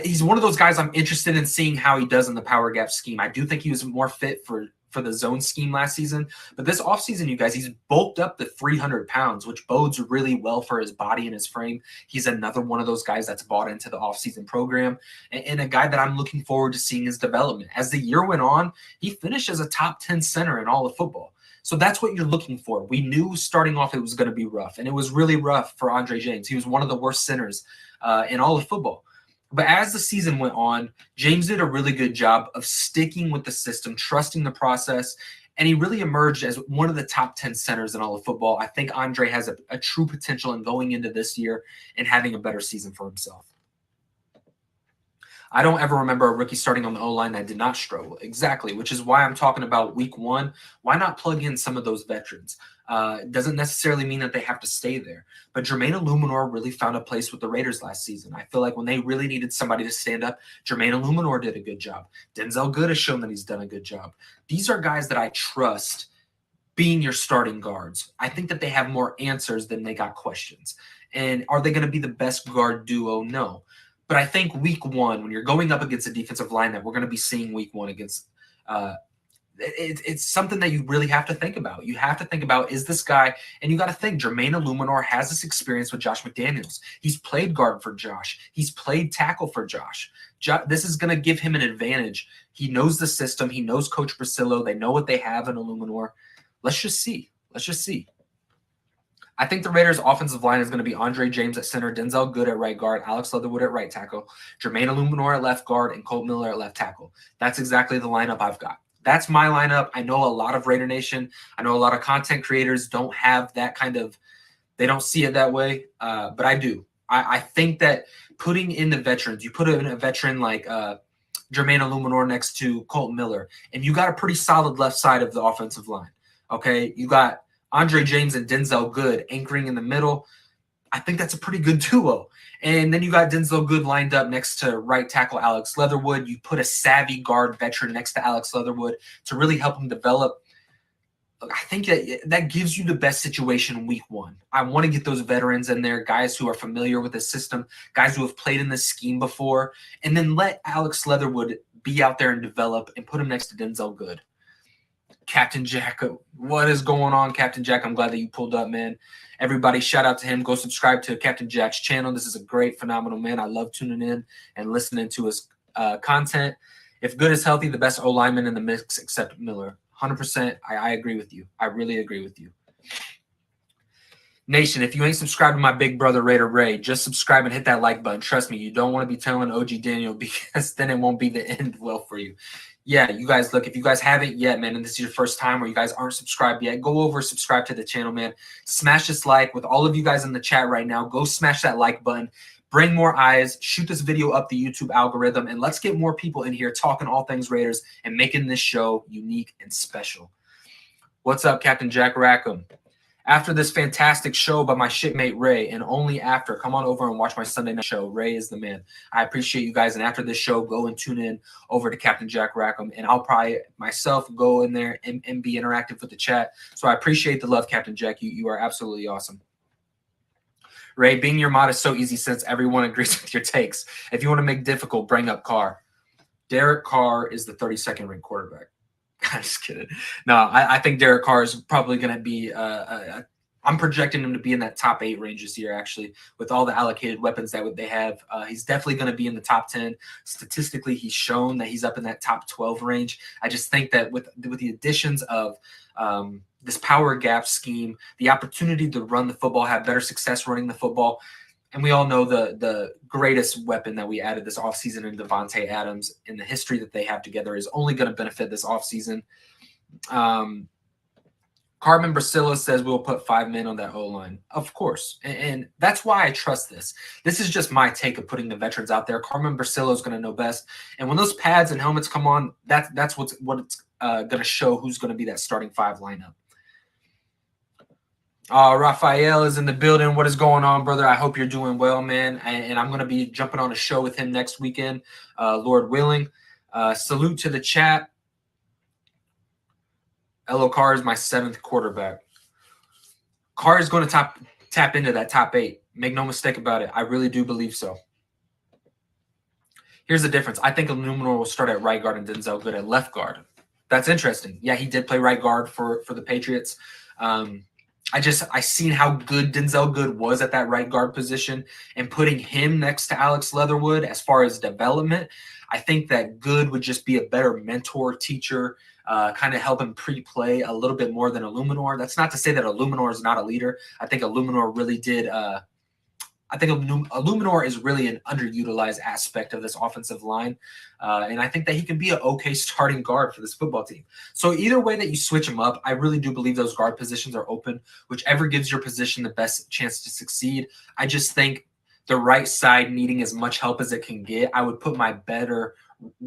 he's one of those guys I'm interested in seeing how he does in the power gap scheme. I do think he was more fit for the zone scheme last season. But this offseason, you guys, he's bulked up to 300 pounds, which bodes really well for his body and his frame. He's another one of those guys that's bought into the offseason program and a guy that I'm looking forward to seeing his development. As the year went on, he finished as a top 10 center in all of football. So that's what you're looking for. We knew starting off it was going to be rough, and it was really rough for Andre James. He was one of the worst centers in all of football. But as the season went on, James did a really good job of sticking with the system, trusting the process, and he really emerged as one of the top 10 centers in all of football. I think Andre has a true potential in going into this year and having a better season for himself. I don't ever remember a rookie starting on the O-line that did not struggle. Exactly, which is why I'm talking about week one. Why not plug in some of those veterans? It doesn't necessarily mean that they have to stay there. But Jermaine Illuminor really found a place with the Raiders last season. I feel like when they really needed somebody to stand up, Jermaine Illuminor did a good job. Denzel Good has shown that he's done a good job. These are guys that I trust being your starting guards. I think that they have more answers than they got questions. And are they going to be the best guard duo? No. But I think week one, when you're going up against a defensive line that we're going to be seeing week one against, it's something that you really have to think about. You have to think about, is this guy, and you got to think, Jermaine Illuminor has this experience with Josh McDaniels. He's played guard for Josh. He's played tackle for Josh. This is going to give him an advantage. He knows the system. He knows Coach Brasillo. They know what they have in Illuminor. Let's just see. I think the Raiders' offensive line is going to be Andre James at center, Denzel Good at right guard, Alex Leatherwood at right tackle, Jermaine Illuminor at left guard, and Colt Miller at left tackle. That's exactly the lineup I've got. That's my lineup. I know a lot of Raider Nation, I know a lot of content creators don't have that kind of, they don't see it that way, but I do. I think that putting in the veterans, you put in a veteran like Jermaine Illuminor next to Colt Miller, and you got a pretty solid left side of the offensive line. Okay, you got Andre James and Denzel Good anchoring in the middle. I think that's a pretty good duo. And then you got Denzel Good lined up next to right tackle Alex Leatherwood. You put a savvy guard veteran next to Alex Leatherwood to really help him develop. I think that gives you the best situation week one. I want to get those veterans in there, guys who are familiar with the system, guys who have played in this scheme before, and then let Alex Leatherwood be out there and develop and put him next to Denzel Good. Captain Jack, what is going on, Captain Jack? I'm glad that you pulled up, man. Everybody, shout out to him. Go subscribe to Captain Jack's channel. This is a great, phenomenal man. I love tuning in and listening to his content. If Good is healthy, the best O-lineman in the mix except Miller. 100%. I agree with you. I really agree with you. Nation, if you ain't subscribed to my big brother Raider Ray, just subscribe and hit that like button. Trust me, you don't want to be telling OG Daniel because then it won't be the end well for you. Yeah, you guys, look, if you guys haven't yet, man, and this is your first time or you guys aren't subscribed yet, go over, subscribe to the channel, man. Smash this like. With all of you guys in the chat right now, go smash that like button. Bring more eyes. Shoot this video up the YouTube algorithm, and let's get more people in here talking all things Raiders and making this show unique and special. What's up, Captain Jack Rackham? After this fantastic show by my shipmate Ray, and only after, come on over and watch my Sunday night show. Ray is the man. I appreciate you guys. And after this show, go and tune in over to Captain Jack Rackham. And I'll probably myself go in there and be interactive with the chat. So I appreciate the love, Captain Jack. You are absolutely awesome. Ray, being your mod is so easy since everyone agrees with your takes. If you want to make difficult, bring up Carr. Derek Carr is the 32nd ranked quarterback. I'm just kidding. No, I think Derek Carr is probably going to be I'm projecting him to be in that top 8 range this year, actually, with all the allocated weapons that they have. He's definitely going to be in the top 10. Statistically, he's shown that he's up in that top 12 range. I just think that with the additions of this power gap scheme, the opportunity to run the football, have better success running the football, and we all know the greatest weapon that we added this offseason in Devontae Adams in the history that they have together is only going to benefit this offseason. Carmen Brasillo says we'll put 5 men on that O-line. Of course. And that's why I trust this. This is just my take of putting the veterans out there. Carmen Brasillo is going to know best. And when those pads and helmets come on, that's what it's going to show who's going to be that starting 5 lineup. Raphael is in the building. What is going on, brother? I hope you're doing well, man. And I'm going to be jumping on a show with him next weekend, Lord willing. Salute to the chat. Elo Carr is my 7th quarterback. Carr is going to tap into that top 8. Make no mistake about it. I really do believe so. Here's the difference. I think Illuminor will start at right guard and Denzel Good at left guard. That's interesting. Yeah, he did play right guard for the Patriots. I seen how good Denzel Good was at that right guard position, and putting him next to Alex Leatherwood as far as development, I think that Good would just be a better mentor, teacher, kind of help him pre-play a little bit more than Illuminor. That's not to say that Illuminor is not a leader. I think Illuminor really did. I think Illuminor is really an underutilized aspect of this offensive line. And I think that he can be an okay starting guard for this football team. So either way that you switch him up, I really do believe those guard positions are open. Whichever gives your position the best chance to succeed. I just think the right side needing as much help as it can get, I would put my better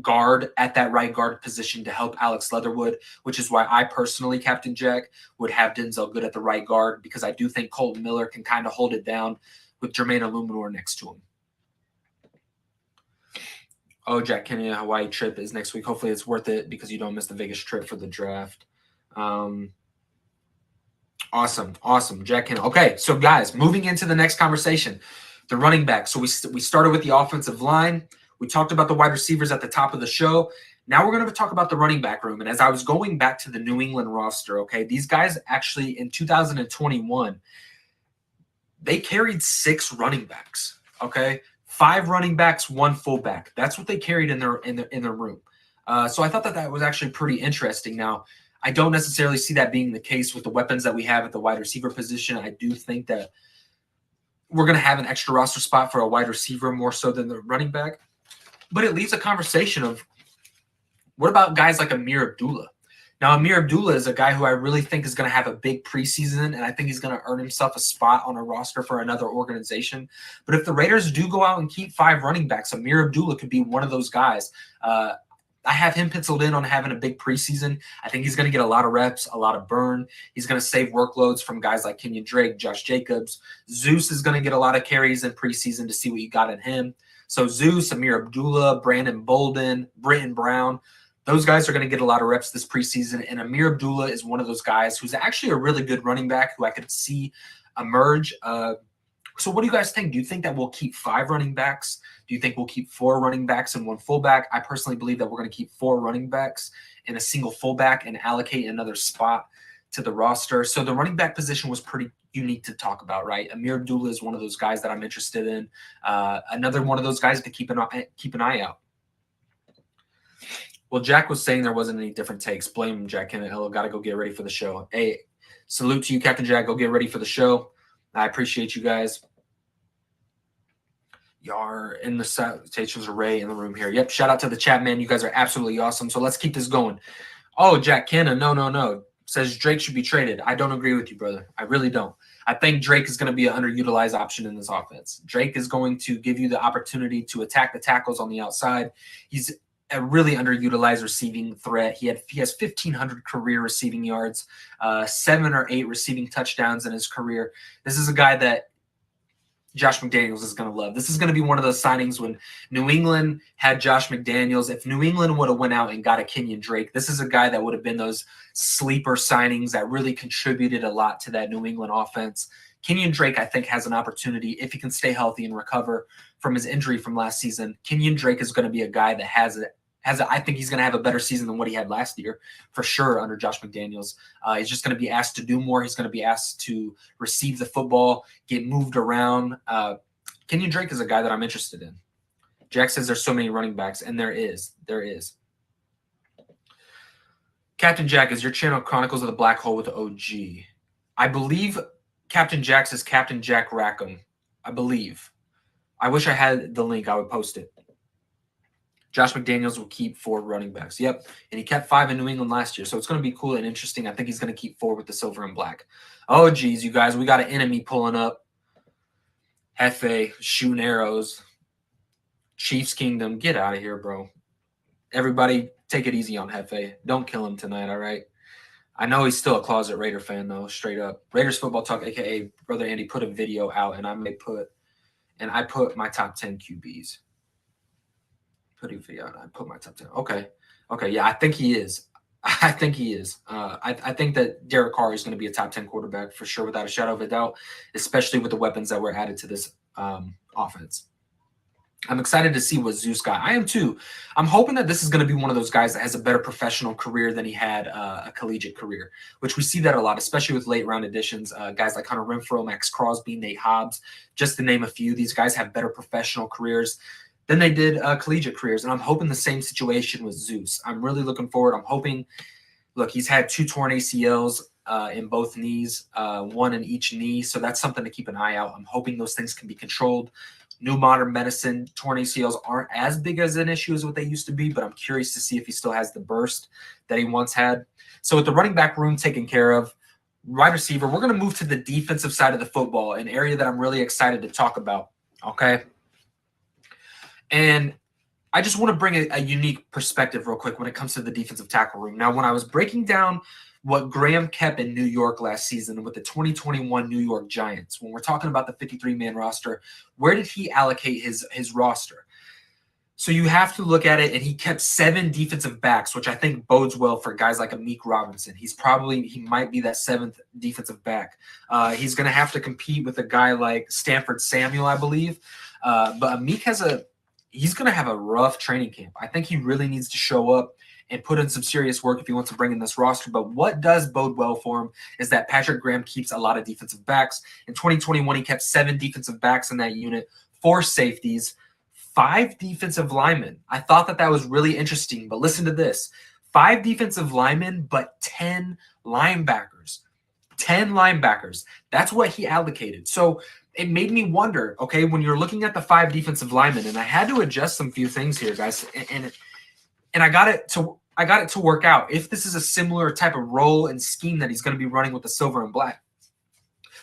guard at that right guard position to help Alex Leatherwood, which is why I personally, Captain Jack, would have Denzel Good at the right guard, because I do think Colton Miller can kind of hold it down with Jermaine Illuminor next to him. Oh, Jack Kenny, Hawaii trip is next week. Hopefully it's worth it because you don't miss the Vegas trip for the draft. Awesome. Jack Kenny. Okay, so guys, moving into the next conversation, the running back. So we started with the offensive line. We talked about the wide receivers at the top of the show. Now we're going to talk about the running back room. And as I was going back to the New England roster, okay, these guys actually in 2021, they carried 6 running backs, okay? 5 running backs, 1 fullback. That's what they carried in their room. So I thought that was actually pretty interesting. Now, I don't necessarily see that being the case with the weapons that we have at the wide receiver position. I do think that we're going to have an extra roster spot for a wide receiver more so than the running back. But it leaves a conversation of, what about guys like Amir Abdullah? Now, Amir Abdullah is a guy who I really think is going to have a big preseason, and I think he's going to earn himself a spot on a roster for another organization. But if the Raiders do go out and keep 5 running backs, Amir Abdullah could be one of those guys. I have him penciled in on having a big preseason. I think he's going to get a lot of reps, a lot of burn. He's going to save workloads from guys like Kenyan Drake, Josh Jacobs. Zeus is going to get a lot of carries in preseason to see what you got in him. So Zeus, Amir Abdullah, Brandon Bolden, Britton Brown, those guys are going to get a lot of reps this preseason, and Amir Abdullah is one of those guys who's actually a really good running back who I could see emerge. So what do you guys think? Do you think that we'll keep 5 running backs? Do you think we'll keep 4 running backs and 1 fullback? I personally believe that we're going to keep 4 running backs and a single fullback and allocate another spot to the roster. So the running back position was pretty unique to talk about, right? Amir Abdullah is one of those guys that I'm interested in. Another one of those guys to keep an eye out. Well, Jack was saying there wasn't any different takes. Blame him, Jack Kennett. Got to go get ready for the show. Hey, salute to you, Captain Jack. Go get ready for the show. I appreciate you guys. Y'all in the salutations array in the room here. Yep, shout out to the chat, man. You guys are absolutely awesome. So let's keep this going. Oh, Jack Cannon, no. Says Drake should be traded. I don't agree with you, brother. I really don't. I think Drake is going to be an underutilized option in this offense. Drake is going to give you the opportunity to attack the tackles on the outside. He's a really underutilized receiving threat. He has 1,500 career receiving yards, 7 or 8 receiving touchdowns in his career. This is a guy that Josh McDaniels is going to love. This is going to be one of those signings when New England had Josh McDaniels. If New England would have went out and got a Kenyan Drake, this is a guy that would have been those sleeper signings that really contributed a lot to that New England offense. Kenyan Drake, I think, has an opportunity if he can stay healthy and recover from his injury from last season. Kenyan Drake is going to be a guy that I think he's going to have a better season than what he had last year, for sure, under Josh McDaniels. He's just going to be asked to do more. He's going to be asked to receive the football, get moved around. Kenyan Drake is a guy that I'm interested in. Jack says there's so many running backs, and there is. Captain Jack, is your channel Chronicles of the Black Hole with the OG? I believe Captain Jack says Captain Jack Rackham. I believe. I wish I had the link. I would post it. Josh McDaniels will keep 4 running backs. Yep. And he kept 5 in New England last year. So it's going to be cool and interesting. I think he's going to keep 4 with the silver and black. Oh, geez, you guys. We got an enemy pulling up. Hefe, shooting arrows. Chiefs Kingdom. Get out of here, bro. Everybody, take it easy on Hefe. Don't kill him tonight, all right? I know he's still a closet Raider fan, though, straight up. Raiders Football Talk, a.k.a. Brother Andy, put a video out, and I put my top 10 QBs. Put a video out. I put my top 10. Okay. Yeah, I think he is. I think that Derek Carr is going to be a top 10 quarterback for sure, without a shadow of a doubt, especially with the weapons that were added to this offense. I'm excited to see what Zeus got. I am too. I'm hoping that this is going to be one of those guys that has a better professional career than he had a collegiate career, which we see that a lot, especially with late round additions. Guys like Hunter Renfrow, Max Crosby, Nate Hobbs, just to name a few. These guys have better professional careers than they did collegiate careers. And I'm hoping the same situation with Zeus. I'm really looking forward. I'm hoping, look, he's had 2 torn ACLs in both knees, 1 in each knee. So that's something to keep an eye out. I'm hoping those things can be controlled. New modern medicine, torn ACLs aren't as big as an issue as what they used to be, but I'm curious to see if he still has the burst that he once had. So with the running back room taken care of, wide receiver, we're going to move to the defensive side of the football, an area that I'm really excited to talk about, okay? And I just want to bring a unique perspective real quick when it comes to the defensive tackle room. Now, when I was breaking down what Graham kept in New York last season with the 2021 New York Giants, when we're talking about the 53-man roster, where did he allocate his roster? So you have to look at it, and he kept 7 defensive backs, which I think bodes well for guys like Amik Robinson. He might be that 7th defensive back. He's going to have to compete with a guy like Stanford Samuel, I believe. But Amik he's going to have a rough training camp. I think he really needs to show up and put in some serious work if he wants to bring in this roster. But what does bode well for him is that Patrick Graham keeps a lot of defensive backs. In 2021, he kept 7 defensive backs in that unit, 4 safeties, 5 defensive linemen. I thought that was really interesting, but listen to this. 5 defensive linemen, but 10 linebackers. 10 linebackers. That's what he allocated. So it made me wonder, okay, when you're looking at the 5 defensive linemen, and I had to adjust some few things here, guys, and I got it to work out. If this is a similar type of role and scheme that he's going to be running with the silver and black.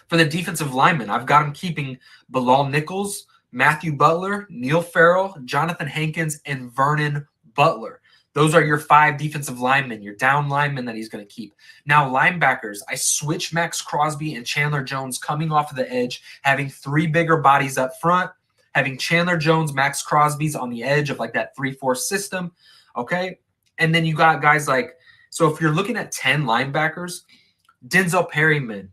For the defensive linemen, I've got him keeping Bilal Nichols, Matthew Butler, Neil Farrell, Jonathan Hankins, and Vernon Butler. Those are your 5 defensive linemen, your down linemen that he's going to keep. Now, linebackers, I switched Max Crosby and Chandler Jones coming off of the edge, having 3 bigger bodies up front, having Chandler Jones, Max Crosby's on the edge of like that 3-4 system, okay? And then you got guys like, so if you're looking at 10 linebackers, Denzel Perryman,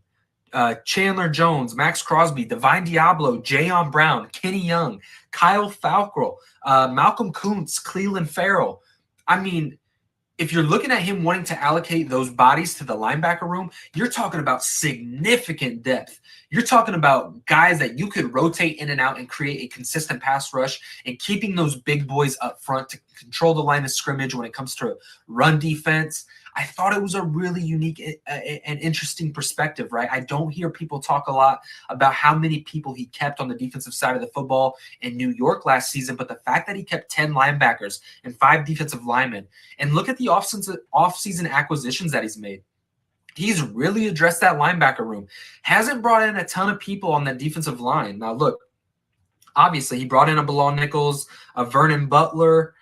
Chandler Jones, Max Crosby, Divine Diablo, Jayon Brown, Kenny Young, Kyle Falkrell, Malcolm Kuntz, Cleveland Farrell. I mean, if you're looking at him wanting to allocate those bodies to the linebacker room, you're talking about significant depth. You're talking about guys that you could rotate in and out and create a consistent pass rush, and keeping those big boys up front to control the line of scrimmage when it comes to run defense. I thought it was a really unique and interesting perspective, right? I don't hear people talk a lot about how many people he kept on the defensive side of the football in New York last season, but the fact that he kept 10 linebackers and 5 defensive linemen, and look at the off-season acquisitions that he's made. He's really addressed that linebacker room. Hasn't brought in a ton of people on that defensive line. Now, look, obviously, he brought in a Bilal Nichols, a Vernon Butler.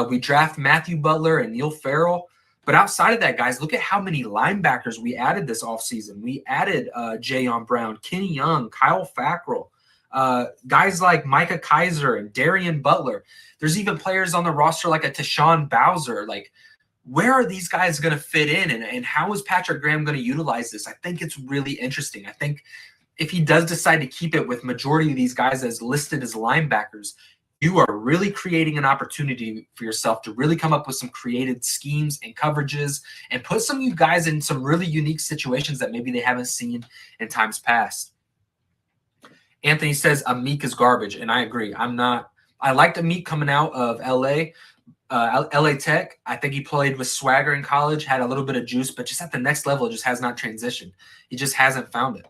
We draft Matthew Butler and Neil Farrell. But outside of that, guys, look at how many linebackers we added this offseason. We added Jayon Brown, Kenny Young, Kyle Fackrell, guys like Micah Kaiser and Darian Butler. There's even players on the roster like a Tashawn Bowser. Like, where are these guys going to fit in, and how is Patrick Graham going to utilize this? I think it's really interesting. I think if he does decide to keep it with majority of these guys as listed as linebackers, you are really creating an opportunity for yourself to really come up with some creative schemes and coverages and put some of you guys in some really unique situations that maybe they haven't seen in times past. Anthony says Amik is garbage, and I agree. I liked Amik coming out of LA Tech. I think he played with swagger in college, had a little bit of juice, but just at the next level, it just has not transitioned. He just hasn't found it.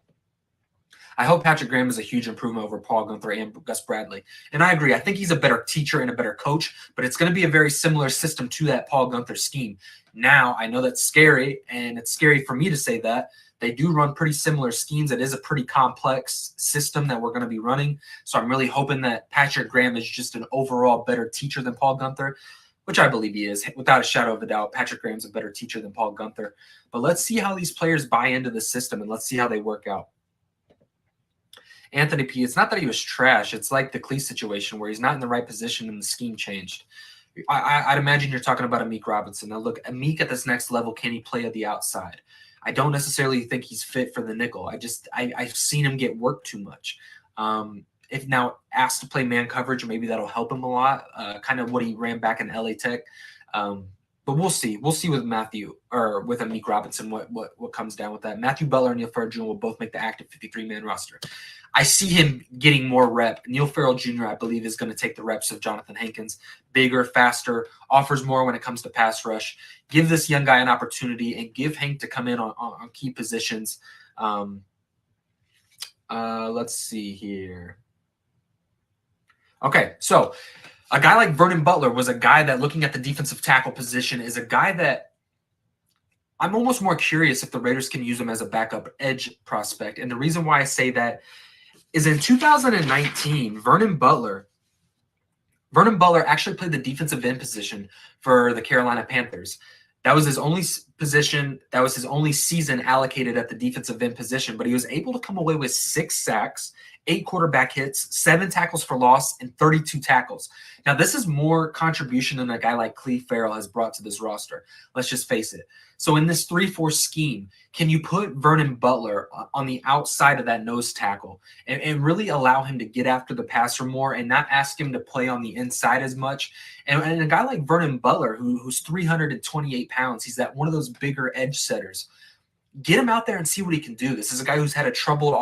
I hope Patrick Graham is a huge improvement over Paul Gunther and Gus Bradley. And I agree. I think he's a better teacher and a better coach, but it's going to be a very similar system to that Paul Gunther scheme. Now, I know that's scary, and it's scary for me to say that. They do run pretty similar schemes. It is a pretty complex system that we're going to be running. So I'm really hoping that Patrick Graham is just an overall better teacher than Paul Gunther, which I believe he is. Without a shadow of a doubt, Patrick Graham's a better teacher than Paul Gunther. But let's see how these players buy into the system, and let's see how they work out. Anthony P., it's not that he was trash. It's like the Clee situation where he's not in the right position and the scheme changed. I'd imagine you're talking about Amik Robinson. Now, look, Amik at this next level, can he play at the outside? I don't necessarily think he's fit for the nickel. I've seen him get worked too much. If now asked to play man coverage, maybe that'll help him a lot, kind of what he ran back in LA Tech. But we'll see. We'll see with Amik Robinson what comes down with that. Matthew Butler and Neil Farrell Jr. will both make the active 53-man roster. I see him getting more rep. Neil Farrell Jr., I believe, is going to take the reps of Jonathan Hankins. Bigger, faster, offers more when it comes to pass rush. Give this young guy an opportunity and give Hank to come in on key positions. Let's see here. Okay, so a guy like Vernon Butler was a guy that, looking at the defensive tackle position, is a guy that I'm almost more curious if the Raiders can use him as a backup edge prospect. And the reason why I say that is in 2019, Vernon Butler actually played the defensive end position for the Carolina Panthers. That was his only position. That was his only season allocated at the defensive end position, but he was able to come away with 6 sacks, 8 quarterback hits, 7 tackles for loss, and 32 tackles. Now, this is more contribution than a guy like Cleve Farrell has brought to this roster. Let's just face it. So in this 3-4 scheme, can you put Vernon Butler on the outside of that nose tackle and really allow him to get after the passer more and not ask him to play on the inside as much? And a guy like Vernon Butler, who's 328 pounds, he's that one of those bigger edge setters. Get him out there and see what he can do. This is a guy who's had a troubled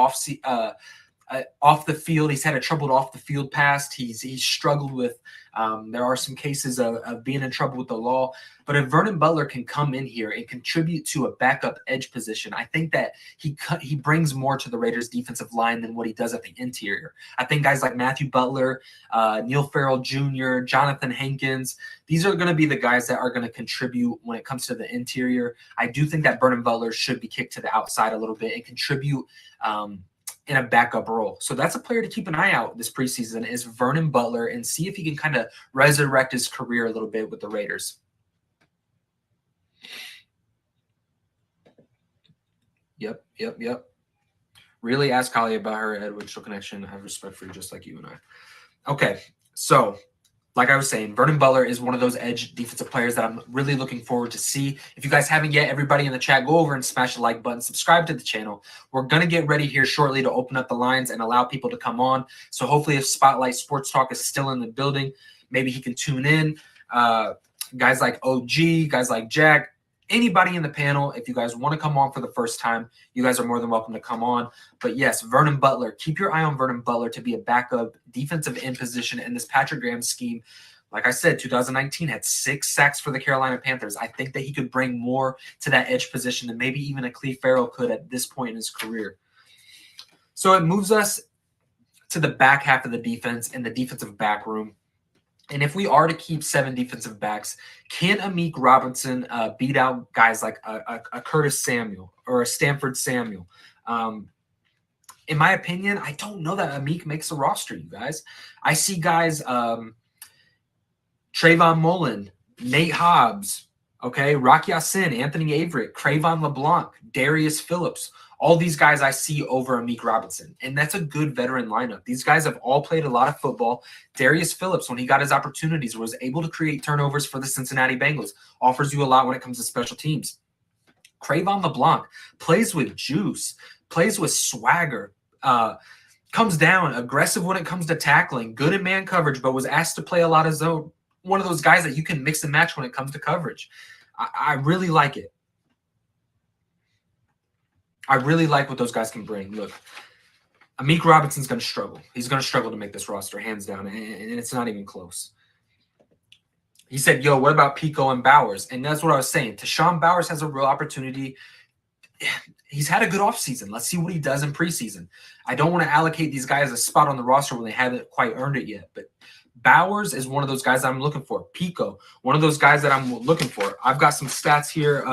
off the field. He's had a troubled off the field past. He's struggled with. There are some cases of being in trouble with the law. But if Vernon Butler can come in here and contribute to a backup edge position, I think that he brings more to the Raiders' defensive line than what he does at the interior. I think guys like Matthew Butler, Neil Farrell Jr., Jonathan Hankins, these are going to be the guys that are going to contribute when it comes to the interior. I do think that Vernon Butler should be kicked to the outside a little bit and contribute in a backup role. So that's a player to keep an eye out this preseason is Vernon Butler, and see if he can kind of resurrect his career a little bit with the Raiders. Yep. Really ask Holly about her Edwardsville connection. I have respect for you just like you and I. Okay, so like I was saying, Vernon Butler is one of those edge defensive players that I'm really looking forward to see. If you guys haven't yet, everybody in the chat, go over and smash the like button, subscribe to the channel. We're going to get ready here shortly to open up the lines and allow people to come on. So hopefully if Spotlight Sports Talk is still in the building, maybe he can tune in. Guys like OG, guys like Jack, anybody in the panel, if you guys want to come on for the first time, you guys are more than welcome to come on. But yes, Vernon Butler, keep your eye on Vernon Butler to be a backup defensive end position in this Patrick Graham scheme. Like I said, 2019 had 6 sacks for the Carolina Panthers. I think that he could bring more to that edge position than maybe even a Cleve Farrell could at this point in his career. So it moves us to the back half of the defense and the defensive back room. And if we are to keep 7 defensive backs, can Amik Robinson beat out guys like a Curtis Samuel or a Stanford Samuel? In my opinion, I don't know that Amik makes a roster, you guys. I see guys, Trayvon Mullen, Nate Hobbs, Rocky Sin, Anthony Averett, Cravon LeBlanc, Darius Phillips. All these guys I see over Amik Robinson, and that's a good veteran lineup. These guys have all played a lot of football. Darius Phillips, when he got his opportunities, was able to create turnovers for the Cincinnati Bengals, offers you a lot when it comes to special teams. Cravon LeBlanc plays with juice, plays with swagger, comes down, aggressive when it comes to tackling, good in man coverage, but was asked to play a lot of zone. One of those guys that you can mix and match when it comes to coverage. I really like it. I really like what those guys can bring. Look, Amik Robinson's going to struggle. He's going to struggle to make this roster, hands down, and it's not even close. He said, yo, what about Pico and Bowers? And that's what I was saying. Tashawn Bowers has a real opportunity. He's had a good offseason. Let's see what he does in preseason. I don't want to allocate these guys a spot on the roster when they haven't quite earned it yet, but Bowers is one of those guys I'm looking for. Pico, one of those guys that I'm looking for. I've got some stats here.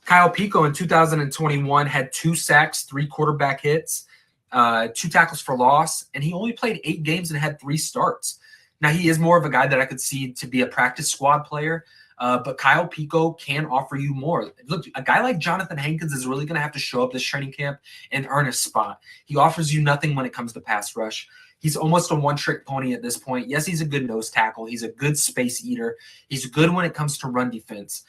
Kyle Pico in 2021 had 2 sacks, 3 quarterback hits, 2 tackles for loss, and he only played 8 games and had 3 starts. Now, he is more of a guy that I could see to be a practice squad player, but Kyle Pico can offer you more. Look, a guy like Jonathan Hankins is really going to have to show up this training camp and earn a spot. He offers you nothing when it comes to pass rush. He's almost a one-trick pony at this point. Yes, he's a good nose tackle. He's a good space eater. He's good when it comes to run defense.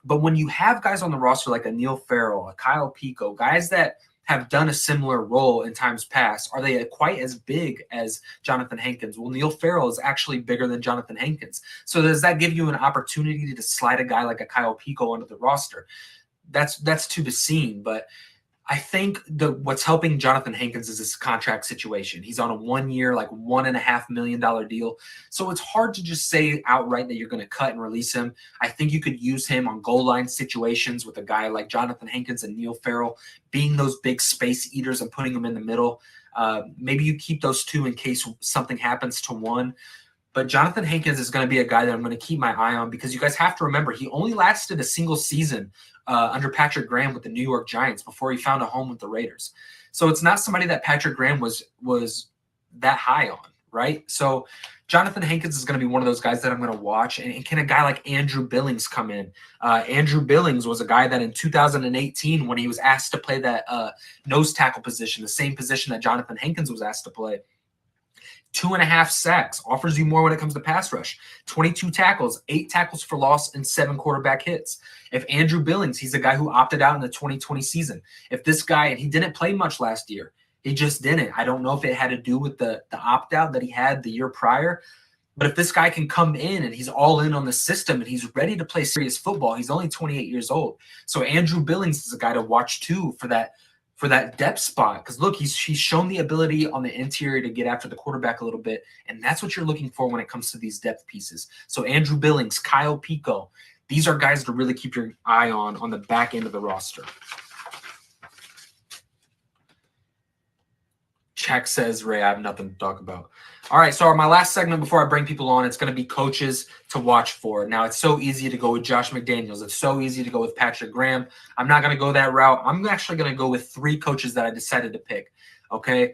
But when you have guys on the roster like a Neil Farrell, a Kyle Pico, guys that have done a similar role in times past, are they quite as big as Jonathan Hankins? Well, Neil Farrell is actually bigger than Jonathan Hankins. So does that give you an opportunity to slide a guy like a Kyle Pico onto the roster? That's to be seen, but I think what's helping Jonathan Hankins is his contract situation. He's on a 1-year, like $1.5 million deal. So it's hard to just say outright that you're going to cut and release him. I think you could use him on goal line situations with a guy like Jonathan Hankins and Neil Farrell being those big space eaters and putting them in the middle. Maybe you keep those 2 in case something happens to one. But Jonathan Hankins is going to be a guy that I'm going to keep my eye on because you guys have to remember he only lasted a single season under Patrick Graham with the New York Giants before he found a home with the Raiders. So it's not somebody that Patrick Graham was that high on, right? So Jonathan Hankins is going to be one of those guys that I'm going to watch. And can a guy like Andrew Billings come in? Andrew Billings was a guy that in 2018, when he was asked to play that nose tackle position, the same position that Jonathan Hankins was asked to play, 2.5 sacks, offers you more when it comes to pass rush, 22 tackles, 8 tackles for loss, and 7 quarterback hits. If Andrew Billings, he's a guy who opted out in the 2020 season. If this guy, and he didn't play much last year, he just didn't. I don't know if it had to do with the opt-out that he had the year prior, but if this guy can come in and he's all in on the system and he's ready to play serious football, he's only 28 years old. So Andrew Billings is a guy to watch too for for that depth spot. Because look, he's shown the ability on the interior to get after the quarterback a little bit, and that's what you're looking for when it comes to these depth pieces. So Andrew Billings, Kyle Pico, these are guys to really keep your eye on the back end of the roster. Check says, Ray, I have nothing to talk about. All right, so my last segment before I bring people on, it's going to be coaches to watch for. Now, it's so easy to go with Josh McDaniels. It's so easy to go with Patrick Graham. I'm not going to go that route. I'm actually going to go with 3 coaches that I decided to pick, okay?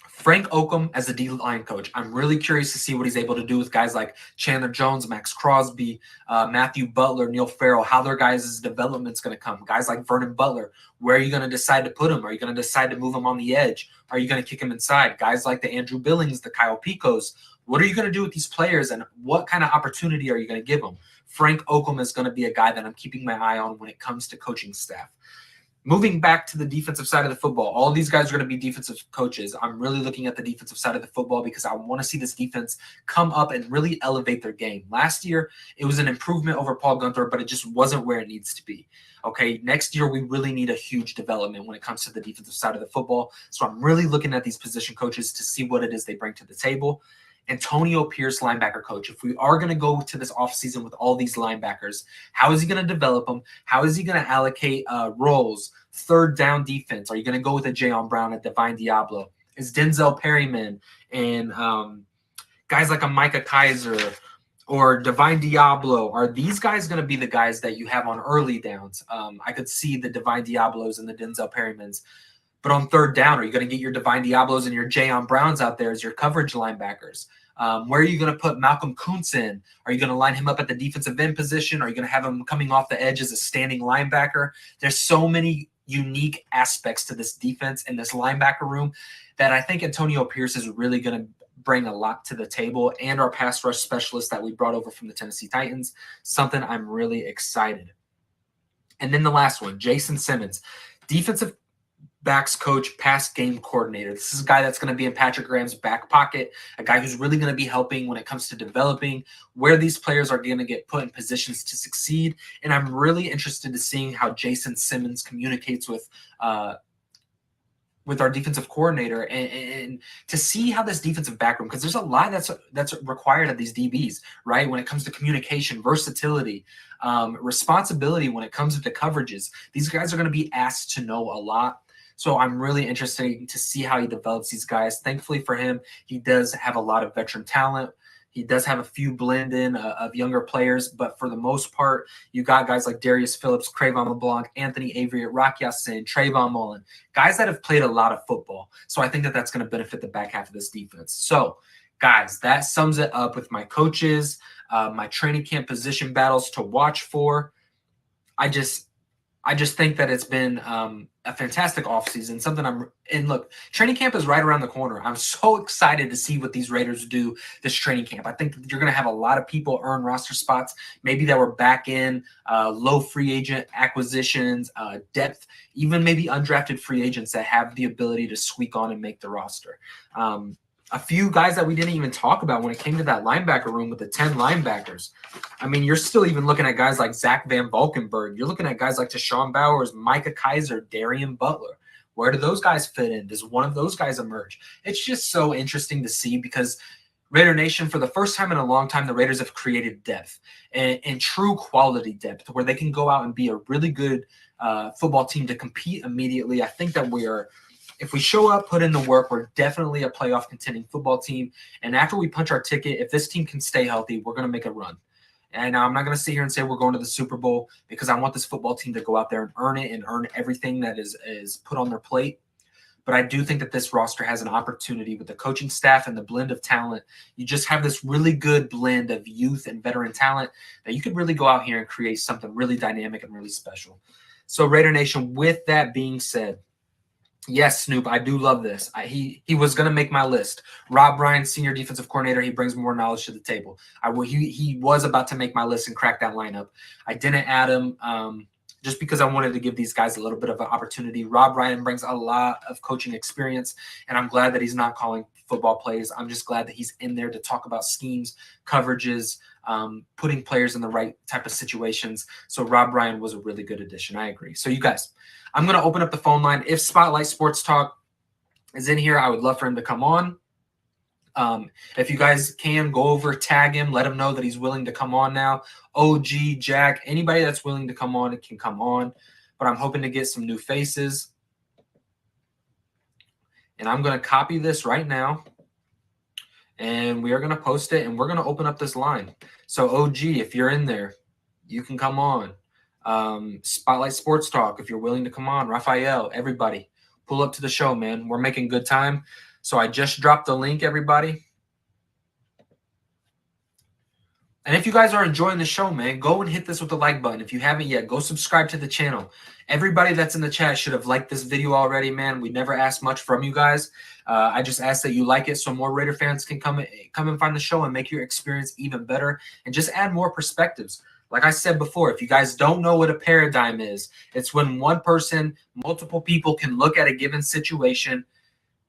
Frank Oakham as the D-line coach. I'm really curious to see what he's able to do with guys like Chandler Jones, Max Crosby, Matthew Butler, Neil Farrell, how their guys' development's going to come. Guys like Vernon Butler, where are you going to decide to put him? Are you going to decide to move him on the edge? Are you going to kick him inside? Guys like the Andrew Billings, the Kyle Picos, what are you going to do with these players, and what kind of opportunity are you going to give them? Frank Oakham is going to be a guy that I'm keeping my eye on when it comes to coaching staff. Moving back to the defensive side of the football, all these guys are going to be defensive coaches. I'm really looking at the defensive side of the football because I want to see this defense come up and really elevate their game. Last year, it was an improvement over Paul Gunther, but it just wasn't where it needs to be. Okay, next year, we really need a huge development when it comes to the defensive side of the football. So I'm really looking at these position coaches to see what it is they bring to the table. Antonio Pierce, linebacker coach. If we are going to go to this offseason with all these linebackers, how is he going to develop them? How is he going to allocate roles? Third down defense. Are you going to go with a Jayon Brown, a Divine Diablo? Is Denzel Perryman and guys like a Micah Kaiser or Divine Diablo, are these guys going to be the guys that you have on early downs? I could see the Divine Diablos and the Denzel Perrymans. But on third down, are you going to get your Divine Diablos and your Jayon Browns out there as your coverage linebackers? Where are you going to put Malcolm Kuntz in? Are you going to line him up at the defensive end position? Are you going to have him coming off the edge as a standing linebacker? There's so many unique aspects to this defense and this linebacker room that I think Antonio Pierce is really going to bring a lot to the table, and our pass rush specialist that we brought over from the Tennessee Titans, something I'm really excited. And then the last one, Jason Simmons, defensive backs coach, pass game coordinator. This is a guy that's going to be in Patrick Graham's back pocket, a guy who's really going to be helping when it comes to developing where these players are going to get put in positions to succeed. And I'm really interested to seeing how Jason Simmons communicates with our defensive coordinator and to see how this defensive back room, because there's a lot that's required of these DBs, right? When it comes to communication, versatility, responsibility, when it comes to the coverages, these guys are going to be asked to know a lot. So I'm really interested to see how he develops these guys. Thankfully for him, he does have a lot of veteran talent. He does have a few blend-in of younger players, but for the most part, you got guys like Darius Phillips, Trayvon LeBlanc, Anthony Avery, Rock Ya-Sin, Trayvon Mullen, guys that have played a lot of football. So I think that that's going to benefit the back half of this defense. So, guys, that sums it up with my coaches, my training camp position battles to watch for. I just think that it's been a fantastic offseason, and look, training camp is right around the corner. I'm so excited to see what these Raiders do this training camp. I think that you're going to have a lot of people earn roster spots, maybe that were back in low free agent acquisitions, depth, even maybe undrafted free agents that have the ability to squeak on and make the roster. A few guys that we didn't even talk about when it came to that linebacker room with the 10 linebackers. I mean, you're still even looking at guys like Zach Van Valkenburg. You're looking at guys like Deshaun Bowers, Micah Kaiser, Darian Butler. Where do those guys fit in? Does one of those guys emerge? It's just so interesting to see because Raider Nation, for the first time in a long time, the Raiders have created depth and true quality depth where they can go out and be a really good football team to compete immediately. I think that if we show up, put in the work, we're definitely a playoff contending football team. And after we punch our ticket, if this team can stay healthy, we're going to make a run. And I'm not going to sit here and say we're going to the Super Bowl because I want this football team to go out there and earn it and earn everything that is put on their plate. But I do think that this roster has an opportunity with the coaching staff and the blend of talent. You just have this really good blend of youth and veteran talent that you could really go out here and create something really dynamic and really special. So Raider Nation, with that being said, yes, Snoop, I do love this. He was going to make my list. Rob Ryan, senior defensive coordinator, he brings more knowledge to the table. He was about to make my list and crack that lineup. I didn't add him just because I wanted to give these guys a little bit of an opportunity. Rob Ryan brings a lot of coaching experience, and I'm glad that he's not calling football plays. I'm just glad that he's in there to talk about schemes, coverages, putting players in the right type of situations. So Rob Ryan was a really good addition. I agree. So you guys, I'm going to open up the phone line. If Spotlight Sports Talk is in here, I would love for him to come on. If you guys can, go over, tag him, let him know that he's willing to come on now. OG, Jack, anybody that's willing to come on can come on. But I'm hoping to get some new faces. And I'm going to copy this right now. And we are going to post it, and we're going to open up this line. So OG, if you're in there, you can come on. Spotlight Sports Talk, if you're willing to come on. Raphael, everybody, pull up to the show, man. We're making good time. So I just dropped the link, everybody. And if you guys are enjoying the show, man, go and hit this with the like button. If you haven't yet, go subscribe to the channel. Everybody that's in the chat should have liked this video already, man. We never asked much from you guys. I just ask that you like it so more Raider fans can come and find the show and make your experience even better and just add more perspectives. Like I said before, if you guys don't know what a paradigm is, it's when one person, multiple people can look at a given situation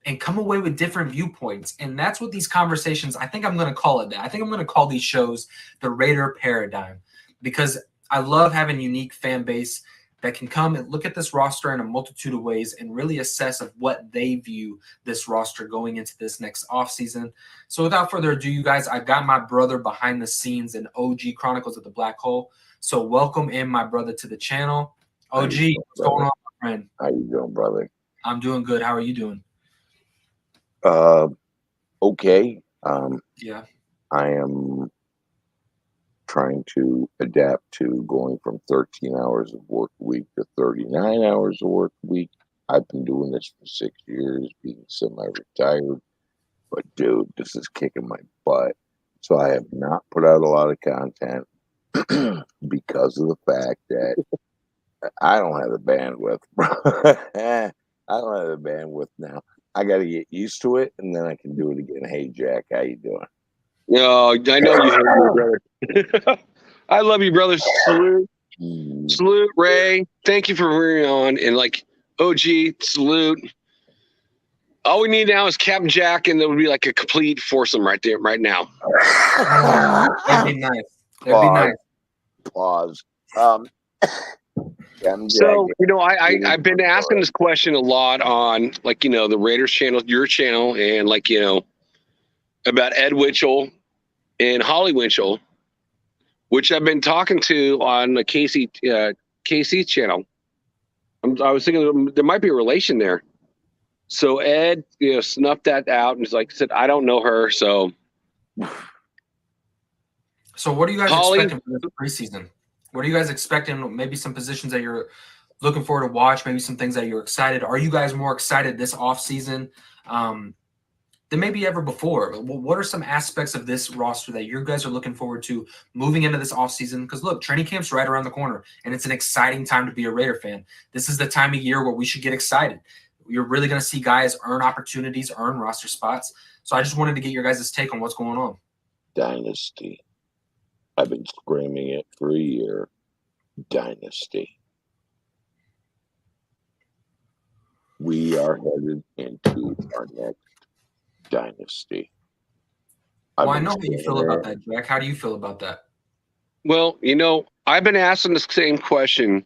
and come away with different viewpoints. And that's what these conversations, I think I'm going to call it that. I think I'm going to call these shows the Raider Paradigm, because I love having a unique fan base that can come and look at this roster in a multitude of ways and really assess of what they view this roster going into this next offseason. So without further ado, you guys, I got my brother behind the scenes in OG Chronicles of the Black Hole. So welcome in my brother to the channel. OG, what's going on, my friend? How you doing, brother? I'm doing good. How are you doing? Okay. Yeah. I am trying to adapt to going from 13 hours of work a week to 39 hours of work a week. I've been doing this for 6 years, being semi-retired. But, dude, this is kicking my butt. So I have not put out a lot of content because of the fact that I don't have the bandwidth. I don't have the bandwidth now. I got to get used to it, and then I can do it again. Hey, Jack, how you doing? No, I know you hate me, brother. I love you, brother. Salute, Ray. Thank you for bringing on. And like OG, salute. All we need now is Captain Jack, and there would be like a complete foursome right there, right now. That'd be nice. That'd be nice. Pause. So, I've been asking this question a lot on, like, the Raiders channel, your channel, and, like, about Ed Winchell and Holly Winchell, which I've been talking to on the KC channel. I was thinking there might be a relation there. So Ed, snuffed that out and said, I don't know her. So what are you guys Holly, expecting for this preseason? What are you guys expecting? Maybe some positions that you're looking forward to watch, maybe some things that you're excited. Are you guys more excited this offseason than maybe ever before? What are some aspects of this roster that you guys are looking forward to moving into this offseason? Because, look, training camp's right around the corner, and it's an exciting time to be a Raider fan. This is the time of year where we should get excited. You're really going to see guys earn opportunities, earn roster spots. So I just wanted to get your guys' take on what's going on. Dynasty. I've been screaming it for a year. Dynasty. We are headed into our next dynasty. Well, I know how you feel about that, Jack. How do you feel about that? Well, I've been asking the same question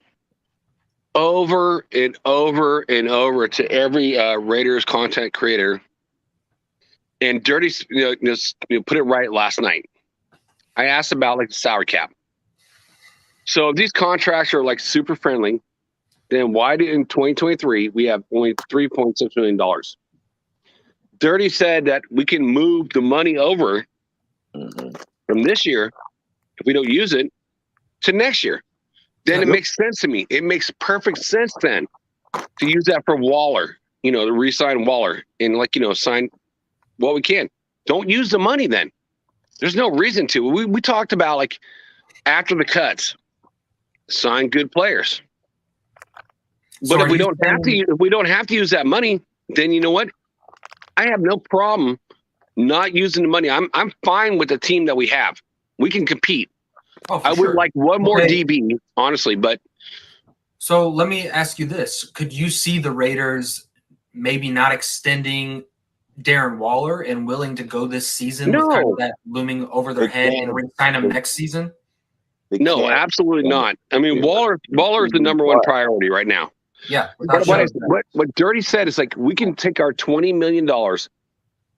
over and over and over to every Raiders content creator. And Dirty just put it right last night. I asked about the salary cap. So if these contracts are super friendly, then why did in 2023 we have only $3.6 million? Dirty said that we can move the money over from this year, if we don't use it, to next year. Then it makes sense to me. It makes perfect sense then to use that for Waller, to re-sign Waller and sign what we can. Don't use the money then. There's no reason to. We talked about after the cuts, sign good players. So but if we don't have to use that money, then you know what? I have no problem not using the money. I'm fine with the team that we have. We can compete. Oh, I would like one more DB, honestly, but So let me ask you this. Could you see the Raiders maybe not extending Darren Waller and willing to go this season with kind No. of that looming over their They head can't. and re-sign him next season? They No, can't. absolutely not. I mean, Yeah. Waller is the number one priority right now. Yeah. But what Dirty said is like we can take our $20 million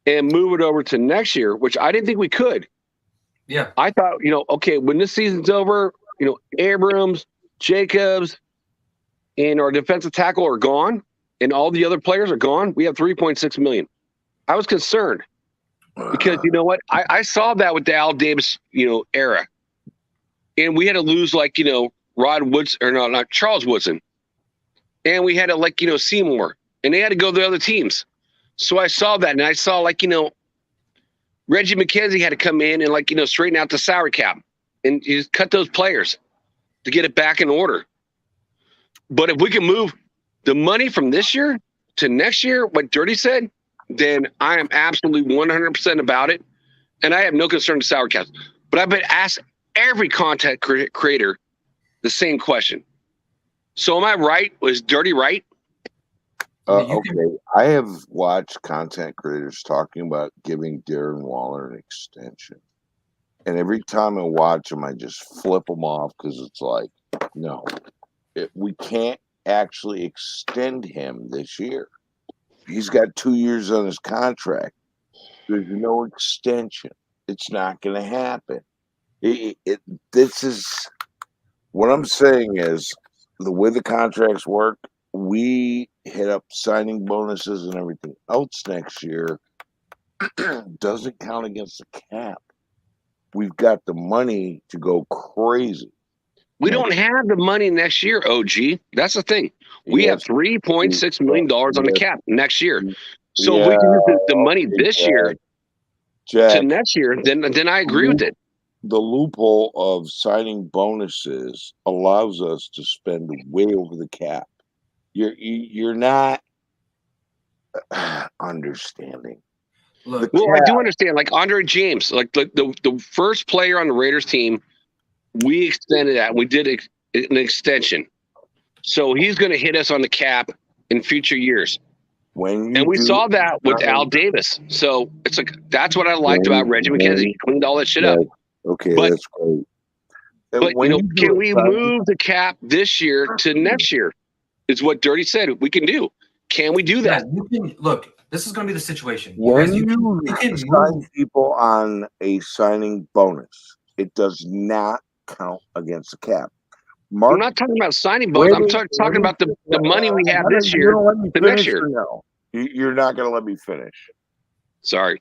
and move it over to next year, which I didn't think we could. Yeah. I thought, okay, when this season's over, Abrams, Jacobs, and our defensive tackle are gone, and all the other players are gone. We have $3.6 million. I was concerned because you know what? I saw that with the Al Davis, era, and we had to lose Rod Woods or no, not Charles Woodson, and we had to Seymour, and they had to go to the other teams. So I saw that, and I saw Reggie McKenzie had to come in and straighten out the salary cap and just cut those players to get it back in order. But if we can move the money from this year to next year, what Dirty said, then I am absolutely 100% about it. And I have no concern with salary caps. But I've been asked every content creator the same question. So am I right? Was Dirty right? Okay, I have watched content creators talking about giving Darren Waller an extension. And every time I watch them, I just flip them off because it's like, no, we can't actually extend him this year. He's got 2 years on his contract. There's no extension. It's not going to happen. This is what I'm saying is the way the contracts work, we hit up signing bonuses and everything else next year doesn't count against the cap. We've got the money to go crazy. We don't have the money next year, OG. That's the thing. We have $3.6 million on the cap next year. So if we can use the money this year to next year, then I agree with it. The loophole of signing bonuses allows us to spend way over the cap. You're not understanding. Well, I do understand. Like Andre James, like the first player on the Raiders team, we extended that. We did an extension. So he's going to hit us on the cap in future years. And we saw that with Al Davis. So it's like that's what I liked about Reggie McKenzie. He cleaned all that shit up. Okay, that's great. But can we move the cap this year to next year? Is what Dirty said we can do. Can we do that? Yeah, you can, look, this is going to be the situation. When you sign people on a signing bonus, it does not count against the cap. I'm not talking about signing bonus. I'm talking about the money we have this year to next year. No, you're not going to let me finish. Sorry.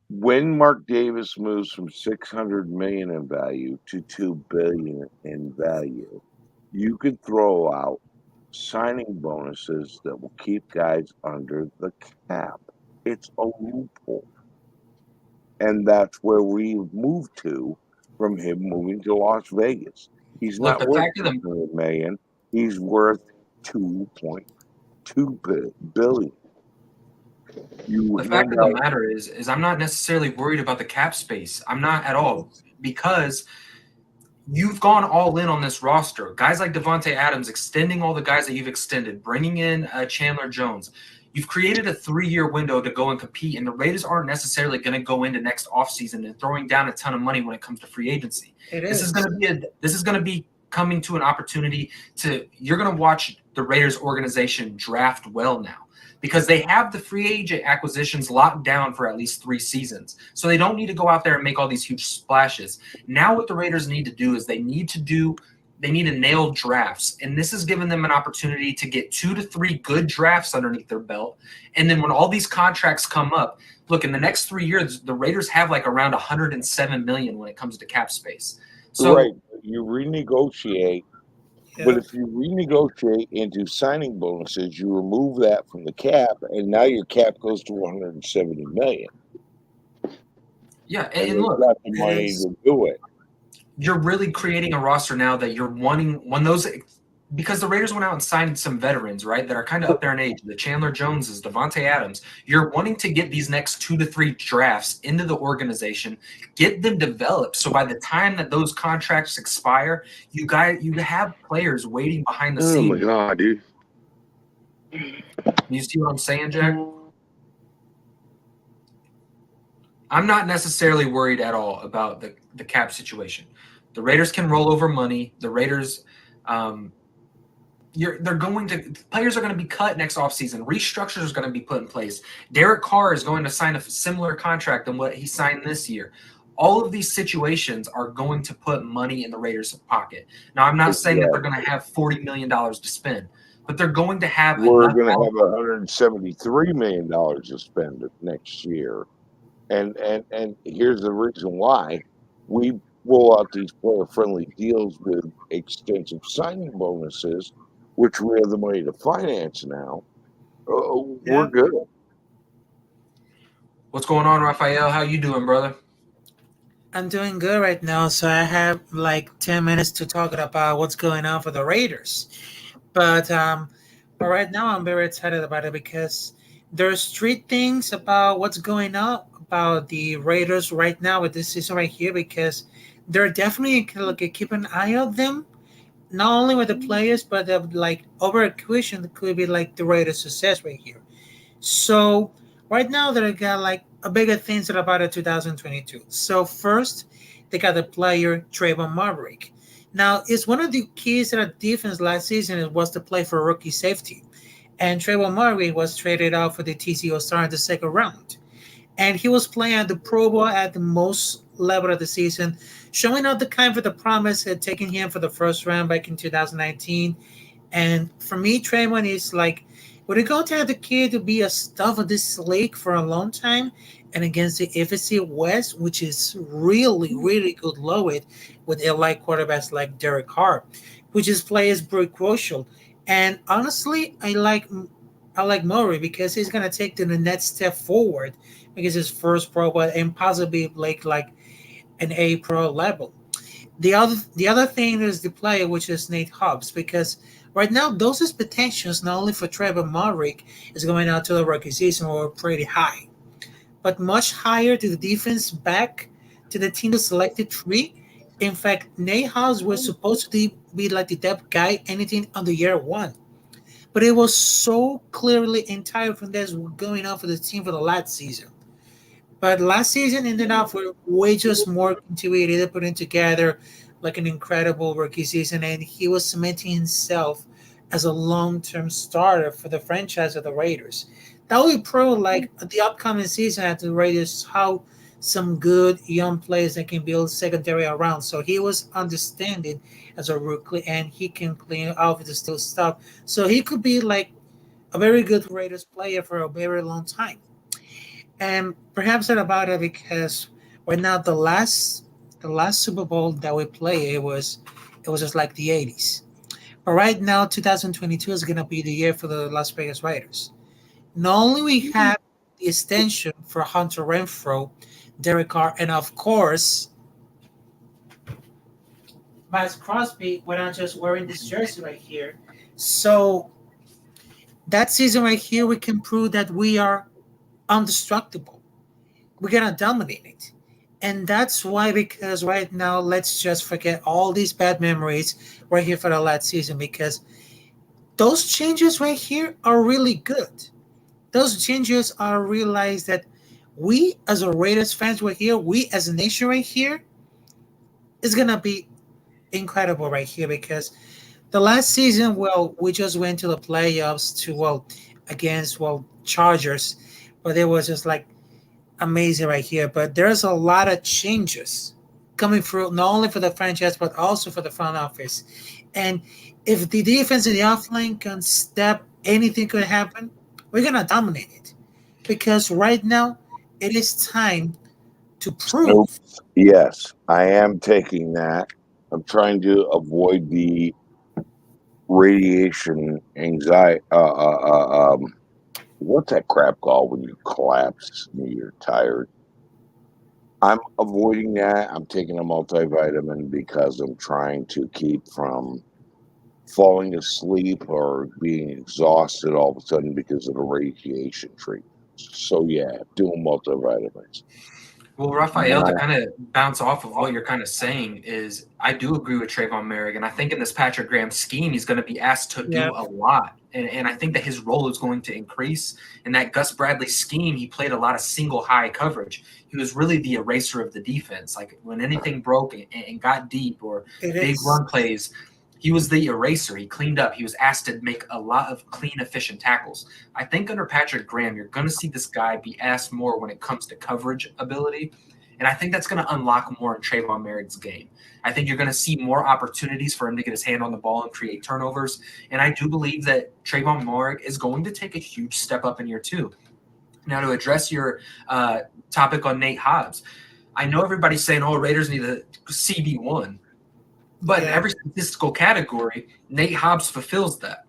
When Mark Davis moves from $600 million in value to $2 billion in value, you could throw out signing bonuses that will keep guys under the cap. It's a loophole. And that's where we moved to from him moving to Las Vegas. He's not worth $600 million. He's worth $2.2 billion. The fact of the matter is I'm not necessarily worried about the cap space. I'm not at all, because you've gone all in on this roster. Guys like Devontae Adams, extending all the guys that you've extended, bringing in Chandler Jones. You've created a 3-year window to go and compete, and the Raiders aren't necessarily going to go into next offseason and throwing down a ton of money when it comes to free agency. This is going to be coming to an opportunity you're going to watch the Raiders organization draft well now, because they have the free agent acquisitions locked down for at least 3 seasons. So they don't need to go out there and make all these huge splashes. Now what the Raiders need to do is they need to nail drafts. And this has given them an opportunity to get 2 to 3 good drafts underneath their belt. And then when all these contracts come up, look, in the next 3 years, the Raiders have around $107 million when it comes to cap space. So right, you renegotiate. Yeah. But if you renegotiate into signing bonuses, you remove that from the cap, and now your cap goes to $170 million. Yeah, and look, got the money to do it. You're really creating a roster now that you're wanting when because the Raiders went out and signed some veterans, right, that are kind of up there in age. The Chandler Joneses, Devontae Adams. You're wanting to get these next 2 to 3 drafts into the organization, get them developed. So by the time that those contracts expire, you have players waiting behind the Oh scenes. my god, dude! You see what I'm saying, Jack? I'm not necessarily worried at all about the cap situation. The Raiders can roll over money. The Raiders, players are going to be cut next offseason. Restructures are going to be put in place. Derek Carr is going to sign a similar contract than what he signed this year. All of these situations are going to put money in the Raiders' pocket. Now, I'm not saying that they're going to have $40 million to spend, but they're going to have. We're going to have $173 million to spend next year. And here's the reason why. We roll out these player-friendly deals with extensive signing bonuses, which we have the money to finance now. We're good. What's going on, Raphael? How you doing, brother? I'm doing good right now, so I have like 10 minutes to talk about what's going on for the Raiders. But right now I'm very excited about it because there's 3 things about what's going on about the Raiders right now with this season right here because they're definitely keep an eye on them, not only with the players but the like over acquisition could be like the Raiders' success right here. So right now they got like a bigger things about it 2022. So first they got the player Trayvon Maverick. Now it's one of the keys to the defense last season was to play for rookie safety. And Trayvon Maverick was traded out for the TCO star in the second round. And he was playing at the Pro Bowl at the most level of the season, showing out the kind of the promise had taken him for the first round back in 2019. And for me, Trayvon is like, we're going to have the kid to be a stuff of this league for a long time, and against the AFC West, which is really, really good low it with elite quarterbacks like Derek Carr, which is players very crucial. And honestly, I like Murray because he's gonna take the next step forward because his first pro, but and possibly like an A pro level. The other thing is the player, which is Nate Hobbs, because right now those expectations not only for Trevor Maverick is going out to the rookie season were pretty high, but much higher to the defense back to the team that selected 3. In fact, Nate Hobbs was supposed to be like the depth guy anything on the year 1. But it was so clearly entirely from this going on for the team for the last season. But last season ended up with way just more continuity, putting together like an incredible rookie season, and he was cementing himself as a long-term starter for the franchise of the Raiders. That will prove like the upcoming season at the Raiders how some good young players that can build secondary around. So he was understanding as a rookie, and he can clean off the still stuff. So he could be like a very good Raiders player for a very long time. And perhaps not about it because right now the last Super Bowl that we played it was just like the 80s. But right now 2022 is gonna be the year for the Las Vegas Raiders. Not only we have the extension for Hunter Renfro, Derek Carr, and of course Max Crosby, we're not just wearing this jersey right here. So that season right here we can prove that we are undestructible. We're gonna dominate it. And that's why, because right now, let's just forget all these bad memories right here for the last season, because those changes right here are really good. Those changes are realize that we as a Raiders fans right here, we as a nation right here, is gonna be incredible right here because the last season, well, we just went to the playoffs to against Chargers, but it was just like amazing right here. But there's a lot of changes coming through, not only for the franchise, but also for the front office. And if the defense and the offline can step, anything could happen. We're going to dominate it. Because right now, it is time to Nope. prove. Yes, I am taking that. I'm trying to avoid the radiation anxiety. What's that crap called when you collapse and you're tired? I'm avoiding that. I'm taking a multivitamin because I'm trying to keep from falling asleep or being exhausted all of a sudden because of the radiation treatment. So yeah, doing multivitamins. Well, Raphael, to kind of bounce off of what you're kind of saying is I do agree with Trayvon Maverick, and I think in this Patrick Graham scheme, he's going to be asked to do a lot. And I think that his role is going to increase. In that Gus Bradley scheme, he played a lot of single high coverage. He was really the eraser of the defense. Like when anything broke and got deep or big run plays, he was the eraser. He cleaned up. He was asked to make a lot of clean, efficient tackles. I think under Patrick Graham, you're going to see this guy be asked more when it comes to coverage ability. And I think that's going to unlock more in Trayvon Merritt's game. I think you're going to see more opportunities for him to get his hand on the ball and create turnovers. And I do believe that Trayvon Merritt is going to take a huge step up in year two. Now, to address your topic on Nate Hobbs, I know everybody's saying, oh, Raiders need a CB1. But in every statistical category, Nate Hobbs fulfills that.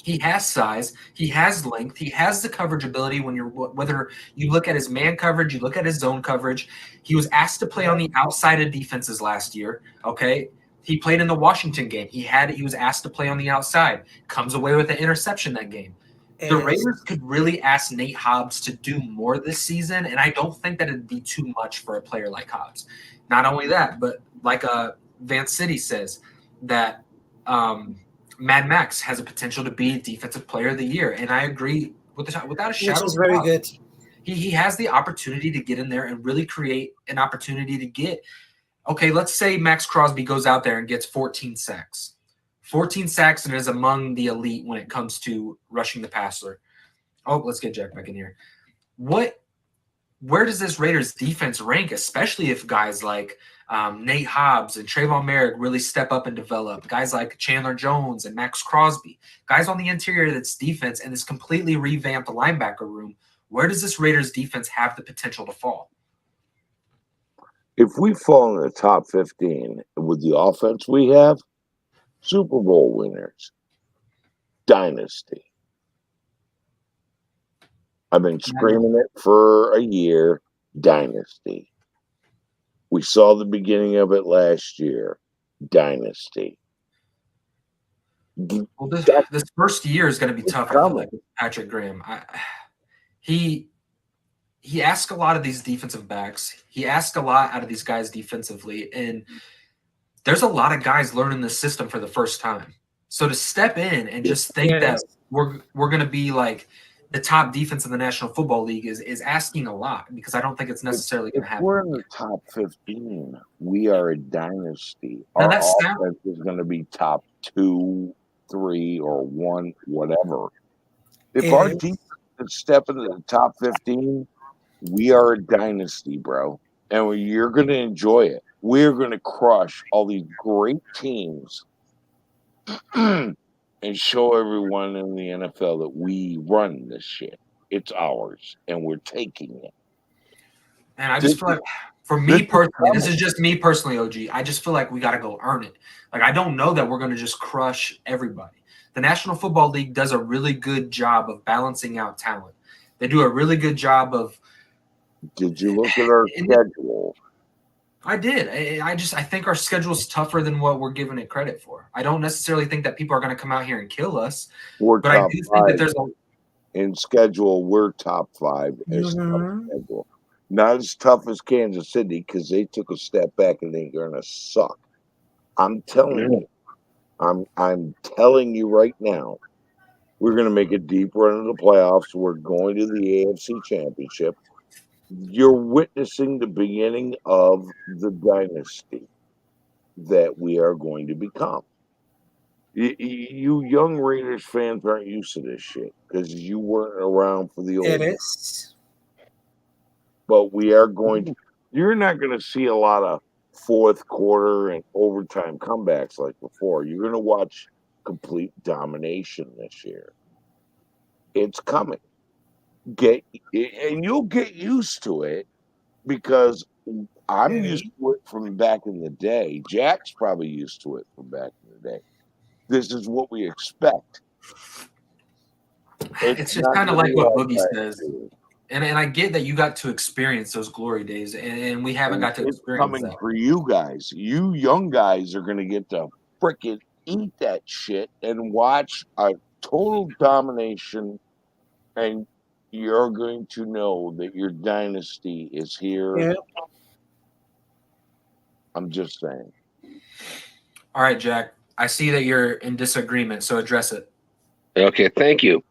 He has size, he has length, he has the coverage ability. Whether you look at his man coverage, you look at his zone coverage. He was asked to play on the outside of defenses last year. Okay, he played in the Washington game. He was asked to play on the outside. Comes away with an interception that game. The Raiders could really ask Nate Hobbs to do more this season, and I don't think that it'd be too much for a player like Hobbs. Not only that, but like Vance City says that Mad Max has a potential to be Defensive Player of the Year, and I agree without a shadow. Which is very good. He has the opportunity to get in there and really create an opportunity to get. Okay, let's say Max Crosby goes out there and gets 14 sacks. 14 sacks and is among the elite when it comes to rushing the passer. Oh, let's get Jack back in here. Where does this Raiders defense rank, especially if guys like Nate Hobbs and Trayvon Merrick really step up and develop? Guys like Chandler Jones and Max Crosby, guys on the interior that's defense and this completely revamped linebacker room. Where does this Raiders defense have the potential to fall? If we fall in the top 15 with the offense we have, Super Bowl winners, dynasty. I've been screaming it for a year, dynasty. We saw the beginning of it last year, dynasty. Well, this first year is going to be tough. I feel like with Patrick Graham. He asks a lot of these defensive backs. He asks a lot out of these guys defensively, and there's a lot of guys learning the system for the first time. So to step in and just think that we're going to be like the top defense in the National Football League is asking a lot, because I don't think it's necessarily going to happen. If we're in the top 15, we are a dynasty. Now our offense is going to be top 2, 3, or 1, whatever. If our defense is stepping into the top 15, we are a dynasty, bro. And you're going to enjoy it. We're going to crush all these great teams and show everyone in the NFL that we run this shit. It's ours, and we're taking it. And I just feel like, for me personally, this is just me personally, OG, I just feel like we got to go earn it. Like, I don't know that we're going to just crush everybody. The National Football League does a really good job of balancing out talent. They do a really good job of. Did you look at our schedule? I did. I think our schedule is tougher than what we're giving it credit for. I don't necessarily think that people are going to come out here and kill us. But I do think that there's in schedule, we're top 5 as schedule. Not as tough as Kansas City, because they took a step back and they're going to suck. I'm telling you. I'm telling you right now, we're going to make a deep run in the playoffs. We're going to the AFC Championship. You're witnessing the beginning of the dynasty that we are going to become. You young Raiders fans aren't used to this shit because you weren't around for the old. It is. But we are going to. You're not going to see a lot of fourth quarter and overtime comebacks like before. You're going to watch complete domination this year. It's coming. And you'll get used to it, because I'm used to it from back in the day. Jack's probably used to it from back in the day. This is what we expect. It's just kind of like what Boogie says. And I get that you got to experience those glory days, and we haven't got to experience coming that. For you guys. You young guys are going to get to frickin' eat that shit and watch a total domination, and you're going to know that your dynasty is here. Yeah. I'm just saying. All right, Jack. I see that you're in disagreement, so address it. Okay, thank you.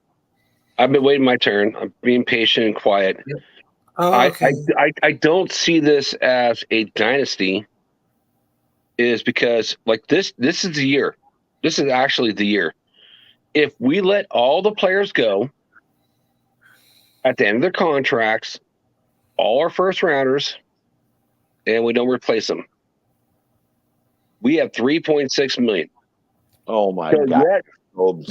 I've been waiting my turn. I'm being patient and quiet. Oh, okay. I don't see this as a dynasty. Is because like this is the year. This is actually the year. If we let all the players go at the end of their contracts, all our first rounders, and we don't replace them, we have 3.6 million. Oh my So God. yet- no.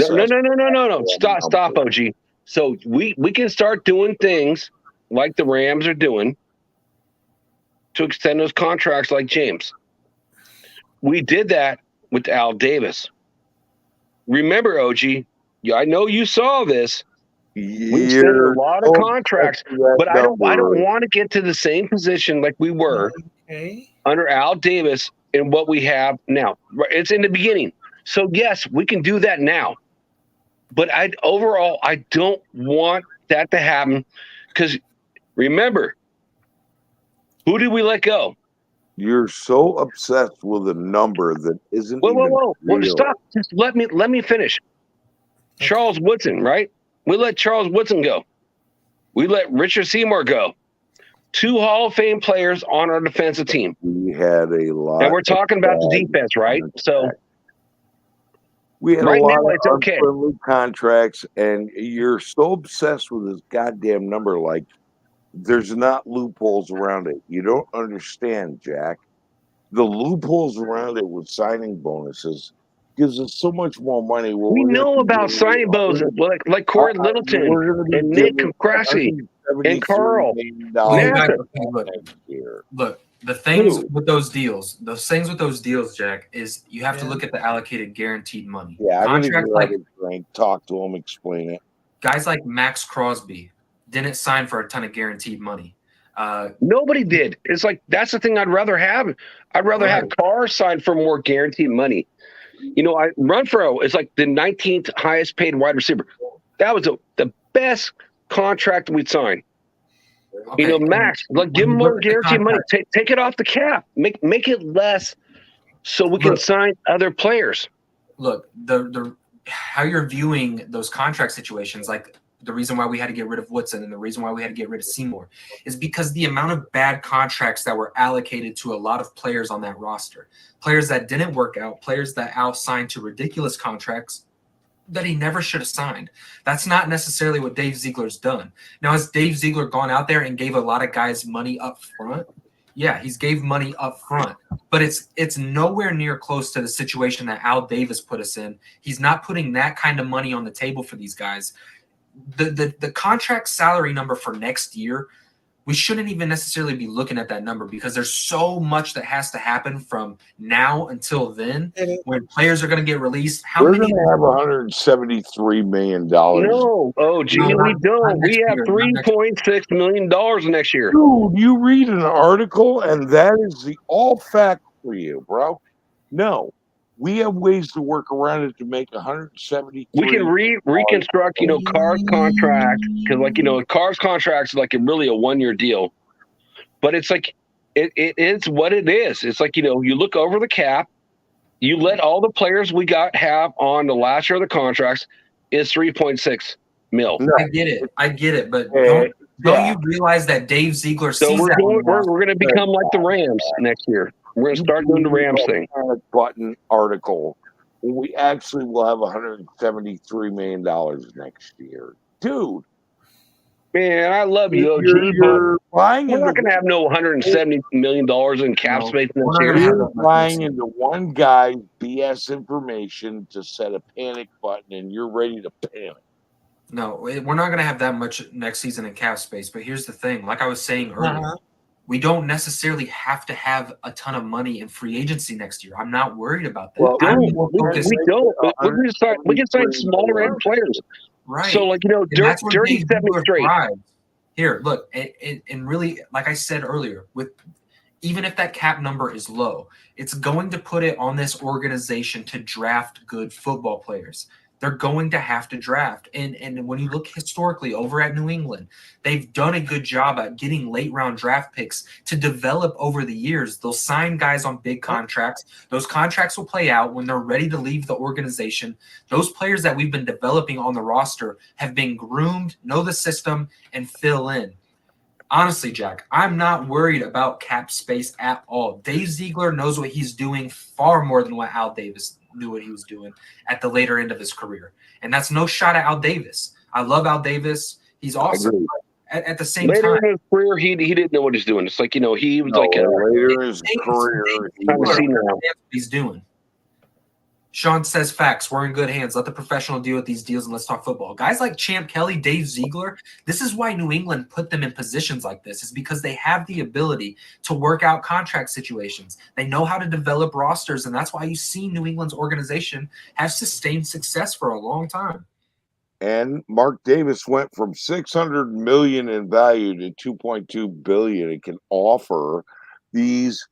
Stop, OG. So we can start doing things like the Rams are doing to extend those contracts like James. We did that with Al Davis. Remember, OG, I know you saw this. We extended a lot of contracts, but I don't want to get to the same position like we were under Al Davis and what we have now. It's in the beginning. So yes, we can do that now. But overall, I don't want that to happen because remember, who did we let go? You're so obsessed with a number that isn't Whoa. real. Well, stop. Just let me finish. Charles Woodson, right? We let Charles Woodson go. We let Richard Seymour go. 2 Hall of Fame players on our defensive team. We had a lot. And we're talking about the defense, right? So we had right a lot now, of it's okay. unfriendly contracts, and you're so obsessed with this goddamn number. Like, there's not loopholes around it. You don't understand, Jack. The loopholes around it with signing bonuses gives us so much more money. We know about signing bonuses like Corey Littleton and Nick Crassi and Carl. Look, the things with those deals, Jack, is you have to look at the allocated guaranteed money. Yeah, I'm contracts like talk to him, explain it. Guys like Max Crosby didn't sign for a ton of guaranteed money. Nobody did. It's like that's the thing I'd rather have. I'd rather have Carr sign for more guaranteed money. You know, Renfro is like the 19th highest paid wide receiver. That was the best contract we'd signed. Okay. You know, Max, like give him more guaranteed money. Take it off the cap. Make it less so we can sign other players. Look, the how you're viewing those contract situations, like the reason why we had to get rid of Woodson and the reason why we had to get rid of Seymour is because the amount of bad contracts that were allocated to a lot of players on that roster, players that didn't work out, players that Al signed to ridiculous contracts that he never should have signed. That's not necessarily what Dave Ziegler's done. Now, has Dave Ziegler gone out there and gave a lot of guys money up front? Yeah, he's gave money up front, but it's nowhere near close to the situation that Al Davis put us in. He's not putting that kind of money on the table for these guys. The contract salary number for next year, we shouldn't even necessarily be looking at that number because there's so much that has to happen from now until then when players are going to get released. We're going to have $173 million. No, we don't. We have $3.6 million next year. Dude, you read an article and that is the all fact for you, bro. No. We have ways to work around it to make 173. We can reconstruct, Carr's contract because, Carr's contract is like really a 1-year deal, but it's like it is what it is. It's like you look over the cap, you let all the players we have on the last year of the contracts is 3.6 mil. No. I get it, but don't you realize that Dave Ziegler sees we're that? We're going to become like the Rams next year. We're going to start doing the Rams thing. Button article. We actually will have $173 million next year. Dude. Man, I love you, OG. We're not going to have no $170 million in cap space next year. You're buying into one guy's BS information to set a panic button, and you're ready to panic. No, we're not going to have that much next season in cap space. But here's the thing. Like I was saying earlier, we don't necessarily have to have a ton of money in free agency next year. I'm not worried about that. Well, we don't. We can sign smaller end players. Right. So, dirty 7 straight. Here, look, and really, like I said earlier, with even if that cap number is low, it's going to put it on this organization to draft good football players. They're going to have to draft. And when you look historically over at New England, they've done a good job at getting late round draft picks to develop over the years. They'll sign guys on big contracts. Those contracts will play out when they're ready to leave the organization. Those players that we've been developing on the roster have been groomed, know the system, and fill in. Honestly, Jack, I'm not worried about cap space at all. Dave Ziegler knows what he's doing far more than what Al Davis knew what he was doing at the later end of his career. And that's no shot at Al Davis. I love Al Davis. He's awesome. At the same later time, in his career, he didn't know what he's doing. It's like, he was later in his career, he's doing. Sean says facts. We're in good hands. Let the professional deal with these deals and let's talk football. Guys like Champ Kelly, Dave Ziegler, this is why New England put them in positions like this, is because they have the ability to work out contract situations. They know how to develop rosters, and that's why you see New England's organization have sustained success for a long time. And Mark Davis went from $600 million in value to $2.2 billion. It can offer these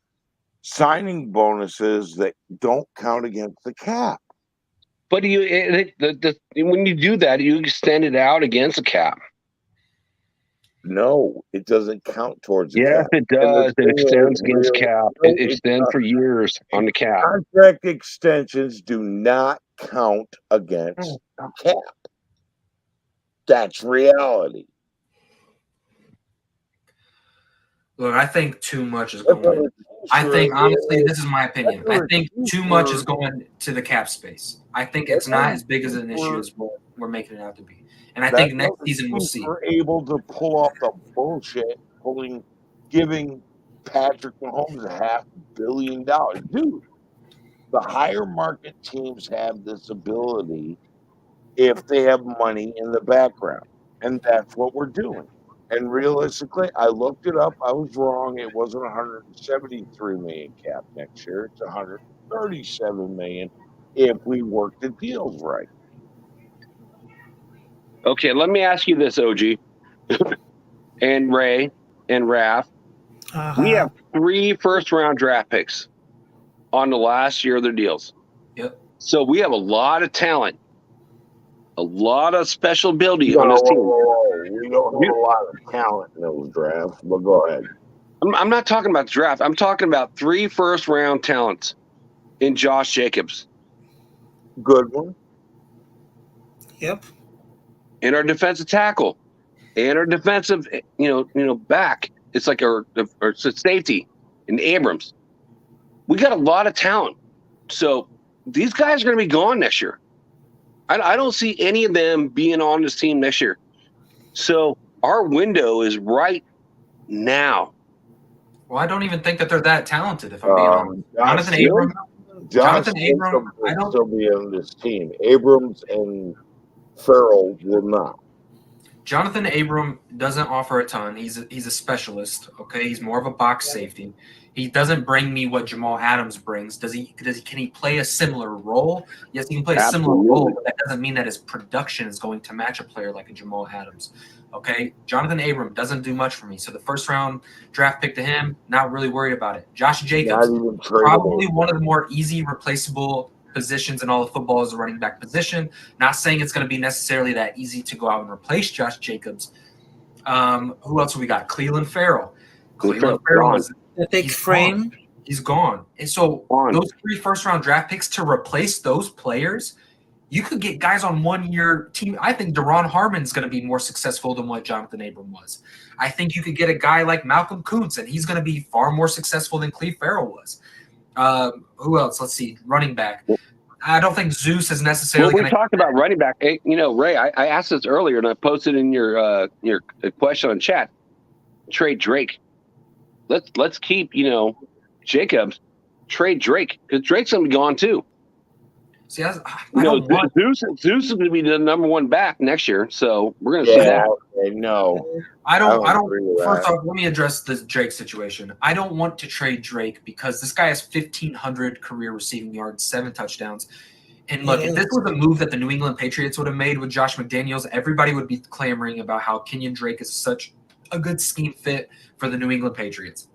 signing bonuses that don't count against the cap. But when you do that, you extend it out against the cap. No, it doesn't count towards the yes, cap. It does. It extends against cap. It extends for years on the cap. Contract extensions do not count against the cap. That's reality. Look, I think too much is going. I think, honestly, this is my opinion. I think too much is going to the cap space. I think it's not as big as an issue as we're making it out to be. And I think next season we'll see. We're able to pull off the bullshit, giving Patrick Mahomes $500 million. Dude, the higher market teams have this ability if they have money in the background. And that's what we're doing. And realistically, I looked it up. I was wrong. It wasn't $173 million cap next year. It's $137 million if we work the deals right. Okay, let me ask you this, OG, and Ray, and Raph. We have 3 first-round draft picks on the last year of their deals. Yep. So we have a lot of talent, a lot of special ability on this team. We don't have a lot of talent in those drafts, but go ahead. I'm not talking about the draft. I'm talking about 3 first-round talents in Josh Jacobs. Good one. Yep. And our defensive tackle, and our defensive, back. It's like our safety in Abrams. We got a lot of talent. So these guys are going to be gone next year. I don't see any of them being on this team next year. So our window is right now. Well, I don't even think that they're that talented, if I'm being honest. Jonathan Abram, I don't still be on this team. Abrams and Farrell will not. Jonathan Abram doesn't offer a ton. He's a specialist. Okay, he's more of a box safety. He doesn't bring me what Jamal Adams brings. Can he play a similar role? Yes, he can play a similar role, but that doesn't mean that his production is going to match a player like a Jamal Adams. Okay, Jonathan Abram doesn't do much for me. So the first round draft pick to him, not really worried about it. Josh Jacobs, probably one of the more easy replaceable positions in all of football is the running back position. Not saying it's going to be necessarily that easy to go out and replace Josh Jacobs. Who else have we got? Cleveland Farrell. Cleveland Farrell is the big frame. He's gone. And so those 3 first-round draft picks to replace those players, you could get guys on 1-year team. I think Daron Harmon's going to be more successful than what Jonathan Abram was. I think you could get a guy like Malcolm Kuntz, and he's going to be far more successful than Cleve Farrell was. Who else? Let's see. Running back. I don't think Zeus is necessarily going to – we talked about running back. Hey, Ray, I asked this earlier, and I posted in your question on chat. Trade Drake. Let's keep, Jacobs. Trade Drake, because Drake's going to be gone too. See, Zeus is going to be the number 1 back next year, so we're going to see that. No, I don't. First off, let me address the Drake situation. I don't want to trade Drake because this guy has 1,500 career receiving yards, 7 touchdowns. And look, if this was a move that the New England Patriots would have made with Josh McDaniels, everybody would be clamoring about how Kenyan Drake is such a good scheme fit for the New England Patriots.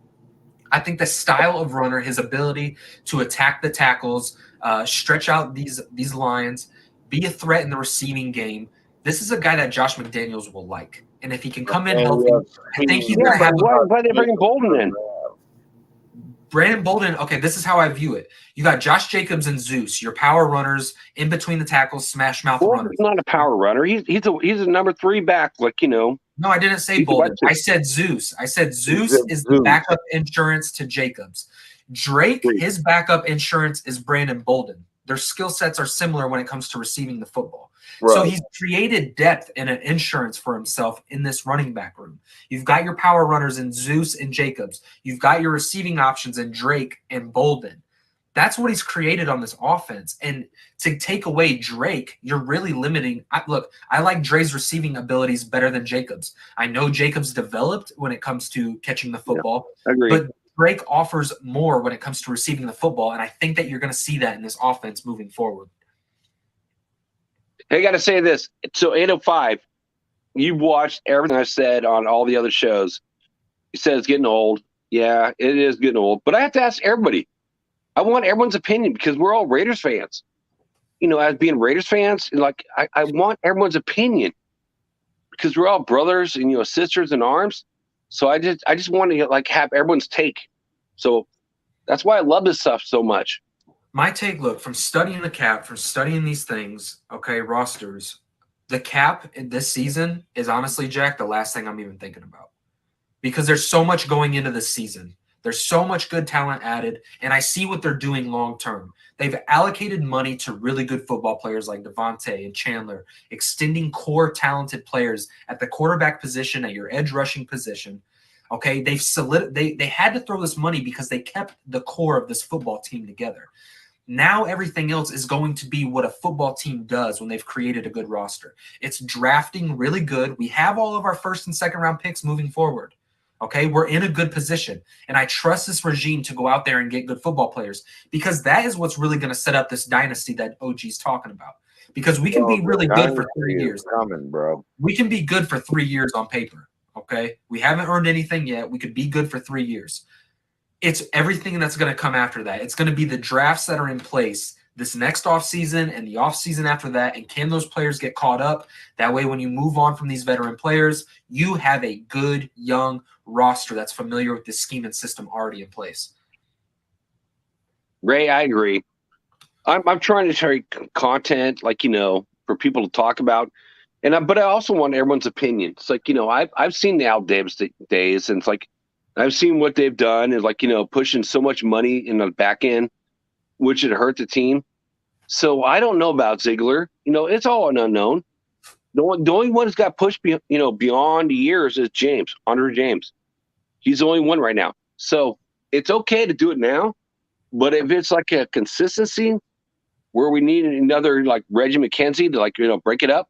I think the style of runner, his ability to attack the tackles, stretch out these lines, be a threat in the receiving game. This is a guy that Josh McDaniels will like. And if he can come in healthy, I think he's going to have why they bring Bolden in? Brandon Bolden. Okay, this is how I view it. You got Josh Jacobs and Zeus, your power runners in between the tackles, smash mouth runners. Bolden's not a power runner. He's a number 3 back, like, you know. No, I didn't say Bolden. I said Zeus. I said Zeus is the backup insurance to Jacobs. Drake, his backup insurance is Brandon Bolden. Their skill sets are similar when it comes to receiving the football. Right. So he's created depth and an insurance for himself in this running back room. You've got your power runners in Zeus and Jacobs. You've got your receiving options in Drake and Bolden. That's what he's created on this offense. And to take away Drake, you're really limiting. Look, I like Dre's receiving abilities better than Jacobs. I know Jacobs developed when it comes to catching the football. Yeah, agree. But Drake offers more when it comes to receiving the football, and I think that you're going to see that in this offense moving forward. Hey, I got to say this. So 805, you've watched everything I've said on all the other shows. You said it's getting old. Yeah, it is getting old. But I have to ask everybody. I want everyone's opinion because we're all Raiders fans. You know, as being Raiders fans, like I want everyone's opinion because we're all brothers and, you know, sisters in arms. So I just want to like have everyone's take. So that's why I love this stuff so much. My take, look, from studying the cap, from studying these things, okay, rosters, the cap in this season is honestly, Jack, the last thing I'm even thinking about. Because there's so much going into this season. There's so much good talent added, and I see what they're doing long term. They've allocated money to really good football players like Devontae and Chandler, extending core talented players at the quarterback position, at your edge rushing position. Okay, they had to throw this money because they kept the core of this football team together. Now everything else is going to be what a football team does when they've created a good roster. It's drafting really good. We have all of our first and second round picks moving forward. Okay, we're in a good position. And I trust this regime to go out there and get good football players because that is what's really going to set up this dynasty that OG's talking about. Because we can be really good for 3 years. Coming, bro. We can be good for 3 years on paper. Okay, we haven't earned anything yet. We could be good for 3 years. It's everything that's going to come after that. It's going to be the drafts that are in place this next offseason and the offseason after that. And can those players get caught up? That way, when you move on from these veteran players, you have a good young roster that's familiar with this scheme and system already in place. Ray, I agree. I'm trying to carry content, like, you know, for people to talk about. But I also want everyone's opinion. It's like, you know, I've seen the Al Davis days, and it's like, I've seen what they've done is like, you know, pushing so much money in the back end, which would hurt the team. So I don't know about Ziegler. You know, it's all an unknown. The only one who's got pushed, beyond years is Andre James. He's the only one right now. So it's okay to do it now, but if it's like a consistency where we need another like Reggie McKenzie to, like, you know, break it up,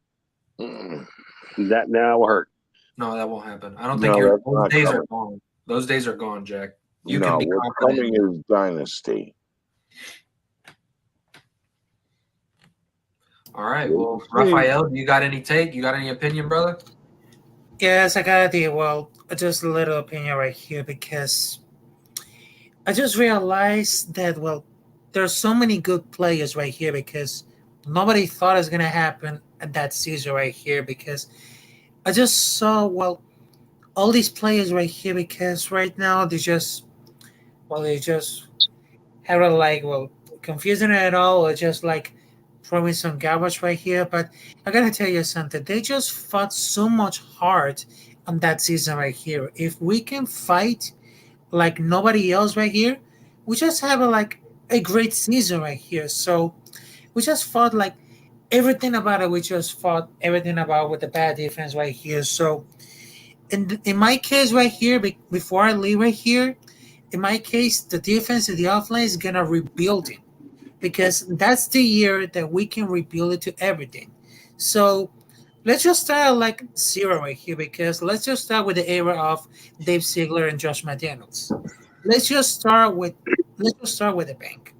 that now will hurt. No, that won't happen. I don't think those days are gone. Those days are gone, Jack. You can be what's confident. coming is dynasty. All right. Well, Raphael, you got any take? You got any opinion, brother? Yes, I got just a little opinion right here because I just realized that, there's so many good players right here because nobody thought it was going to happen at that season right here because I just saw, all these players right here because right now they just have confusing it at all or just like throwing some garbage right here. But I gotta tell you something. They just fought so much hard on that season right here. If we can fight like nobody else right here, we just have a great season right here. So we just fought like everything about it. We just fought everything about with the bad defense right here. So in my case right here, before I leave right here, in my case, the defense and the offline is gonna rebuild it because that's the year that we can rebuild it to everything. So let's just start like zero right here because let's just start with the era of Dave Ziegler and Josh McDaniels. Let's just start with the bank.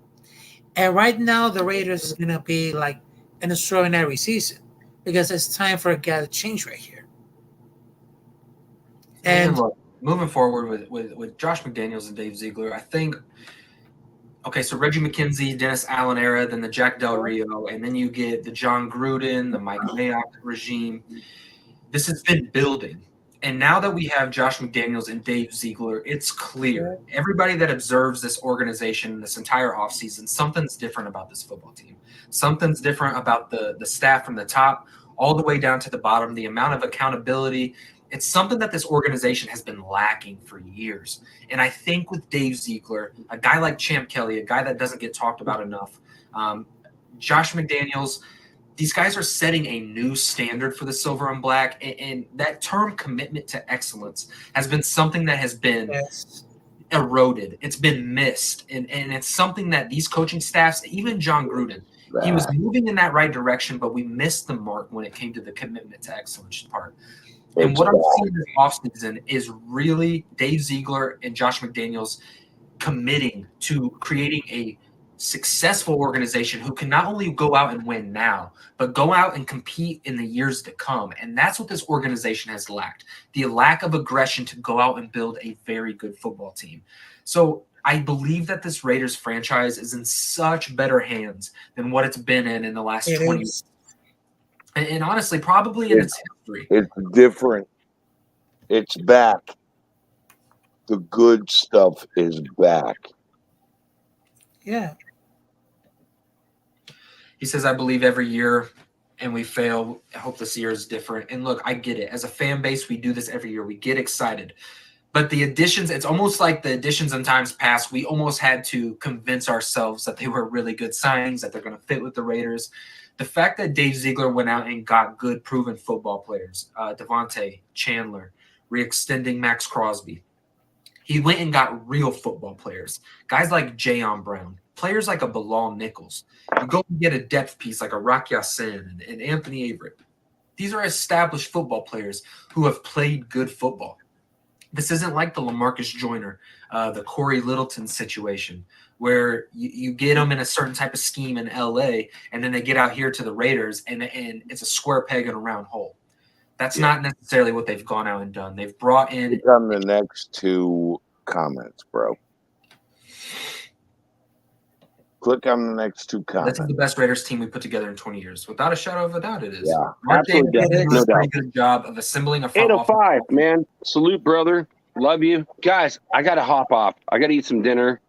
And right now, the Raiders is gonna be like an extraordinary season because it's time for a guy to change right here. And moving forward with Josh McDaniels and Dave Ziegler, I think. Okay, so Reggie McKenzie, Dennis Allen era, then the Jack Del Rio, and then you get the John Gruden, the Mike Mayock regime. This has been building. And now that we have Josh McDaniels and Dave Ziegler, it's clear. Everybody that observes this organization this entire offseason, something's different about this football team. Something's different about the staff from the top all the way down to the bottom, the amount of accountability. It's something that this organization has been lacking for years. And I think with Dave Ziegler, a guy like Champ Kelly, a guy that doesn't get talked about enough, Josh McDaniels, these guys are setting a new standard for the silver and black. And that term commitment to excellence has been something that has been eroded. It's been missed. And it's something that these coaching staffs, even John Gruden, he was moving in that right direction, but we missed the mark when it came to the commitment to excellence part. And what I'm seeing this offseason is really Dave Ziegler and Josh McDaniels committing to creating a successful organization who can not only go out and win now, but go out and compete in the years to come. And that's what this organization has lacked, the lack of aggression to go out and build a very good football team. So I believe that this Raiders franchise is in such better hands than what it's been in the last 20 years. And honestly, probably in its history. It's different. It's back. The good stuff is back. Yeah. He says, I believe every year and we fail. I hope this year is different. And look, I get it. As a fan base, we do this every year. We get excited. But the additions, it's almost like the additions in times past, we almost had to convince ourselves that they were really good signings, that they're going to fit with the Raiders. The fact that Dave Ziegler went out and got good, proven football players, Devontae, Chandler, re-extending Max Crosby. He went and got real football players, guys like Jayon Brown, players like a Bilal Nichols. You go and get a depth piece like a Rock Ya-Sin and Anthony Averett. These are established football players who have played good football. This isn't like the LaMarcus Joyner, the Corey Littleton situation, where you get them in a certain type of scheme in LA, and then they get out here to the Raiders, and it's a square peg in a round hole. That's not necessarily what they've gone out and done. They've brought in. Click on the next two comments, bro. Click on the next two comments. This is the best Raiders team we put together in 20 years. Without a shadow of a doubt, it is. Yeah, Mark absolutely. Davis No did a pretty doubt. good job of assembling a front 805, man. Salute, brother. Love you. Guys, I got to hop off. I got to eat some dinner.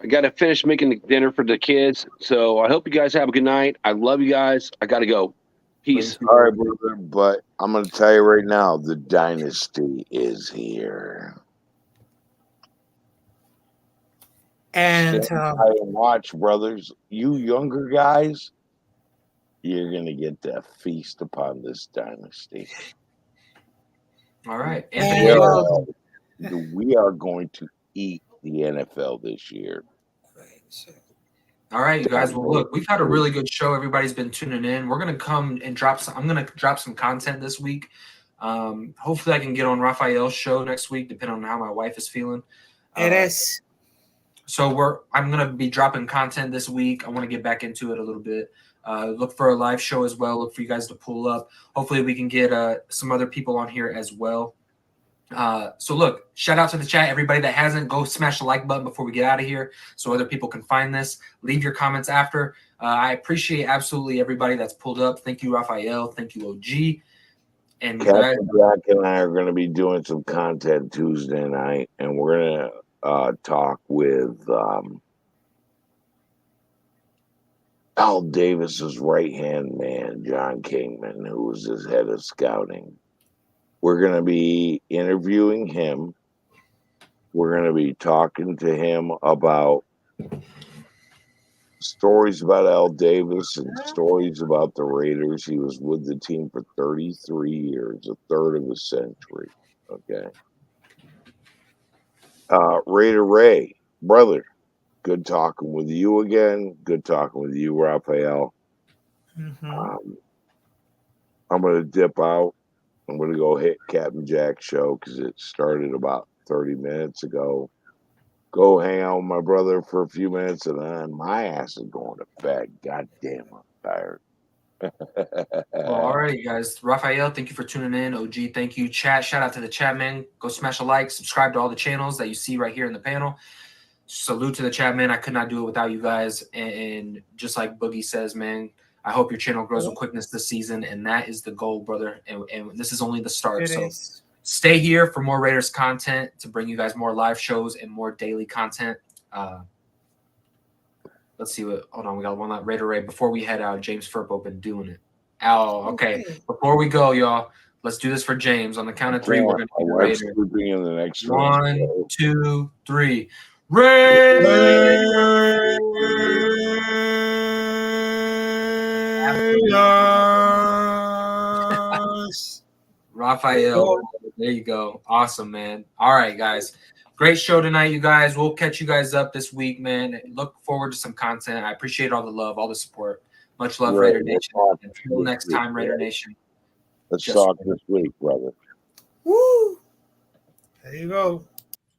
I got to finish making the dinner for the kids. So I hope you guys have a good night. I love you guys. I got to go. Peace. All right, brother. But I'm going to tell you right now, the dynasty is here. And watch, brothers. You younger guys, you're going to get to feast upon this dynasty. All right. We are going to eat the NFL this year. All right, you guys. Well, look, we've had a really good show. Everybody's been tuning in. We're gonna come and I'm gonna drop some content this week. Hopefully, I can get on Raphael's show next week, depending on how my wife is feeling. It is. So I'm gonna be dropping content this week. I want to get back into it a little bit. Look for a live show as well. Look for you guys to pull up. Hopefully, we can get some other people on here as well. So look, shout out to the chat. Everybody that hasn't, go smash the like button before we get out of here so other people can find this. Leave your comments after. I appreciate absolutely everybody that's pulled up. Thank you, Raphael. Thank you, OG. And Captain Jack and I are going to be doing some content Tuesday night, and we're going to talk with Al Davis's right-hand man, John Kingman, who was his head of scouting. We're going to be interviewing him. We're going to be talking to him about stories about Al Davis and stories about the Raiders. He was with the team for 33 years, a third of a century. Okay. Raider Ray, brother, good talking with you again. Good talking with you, Raphael. Mm-hmm. I'm going to dip out. I'm going to go hit Captain Jack's show because it started about 30 minutes ago. Go hang out with my brother for a few minutes, and then my ass is going to bed. God damn, I'm tired. Well, all right, guys. Raphael, thank you for tuning in. OG, thank you. Chat, shout out to the chat, man. Go smash a like, subscribe to all the channels that you see right here in the panel. Salute to the chat, man. I could not do it without you guys. And just like Boogie says, man, I hope your channel grows with quickness this season. And that is the goal, brother. And this is only the start. It So is. stay here for more Raiders content to bring you guys more live shows and more daily content. Let's see what. Hold on, we got one that Raider Ray. Before we head out, James Furpo been doing it. Oh, okay. Before we go, y'all, let's do this for James. On the count of three, we're gonna do the wife's Raiders. sleeping in the next room. 1, 2, 3. Raiders. Raphael, there you go. Awesome, man. All right, guys. Great show tonight, you guys. We'll catch you guys up this week, man. Look forward to some content. I appreciate all the love, all the support. Much love, Right, Raider Nation. Until next time, Raider Nation. Let's talk this week, brother. Woo! There you go.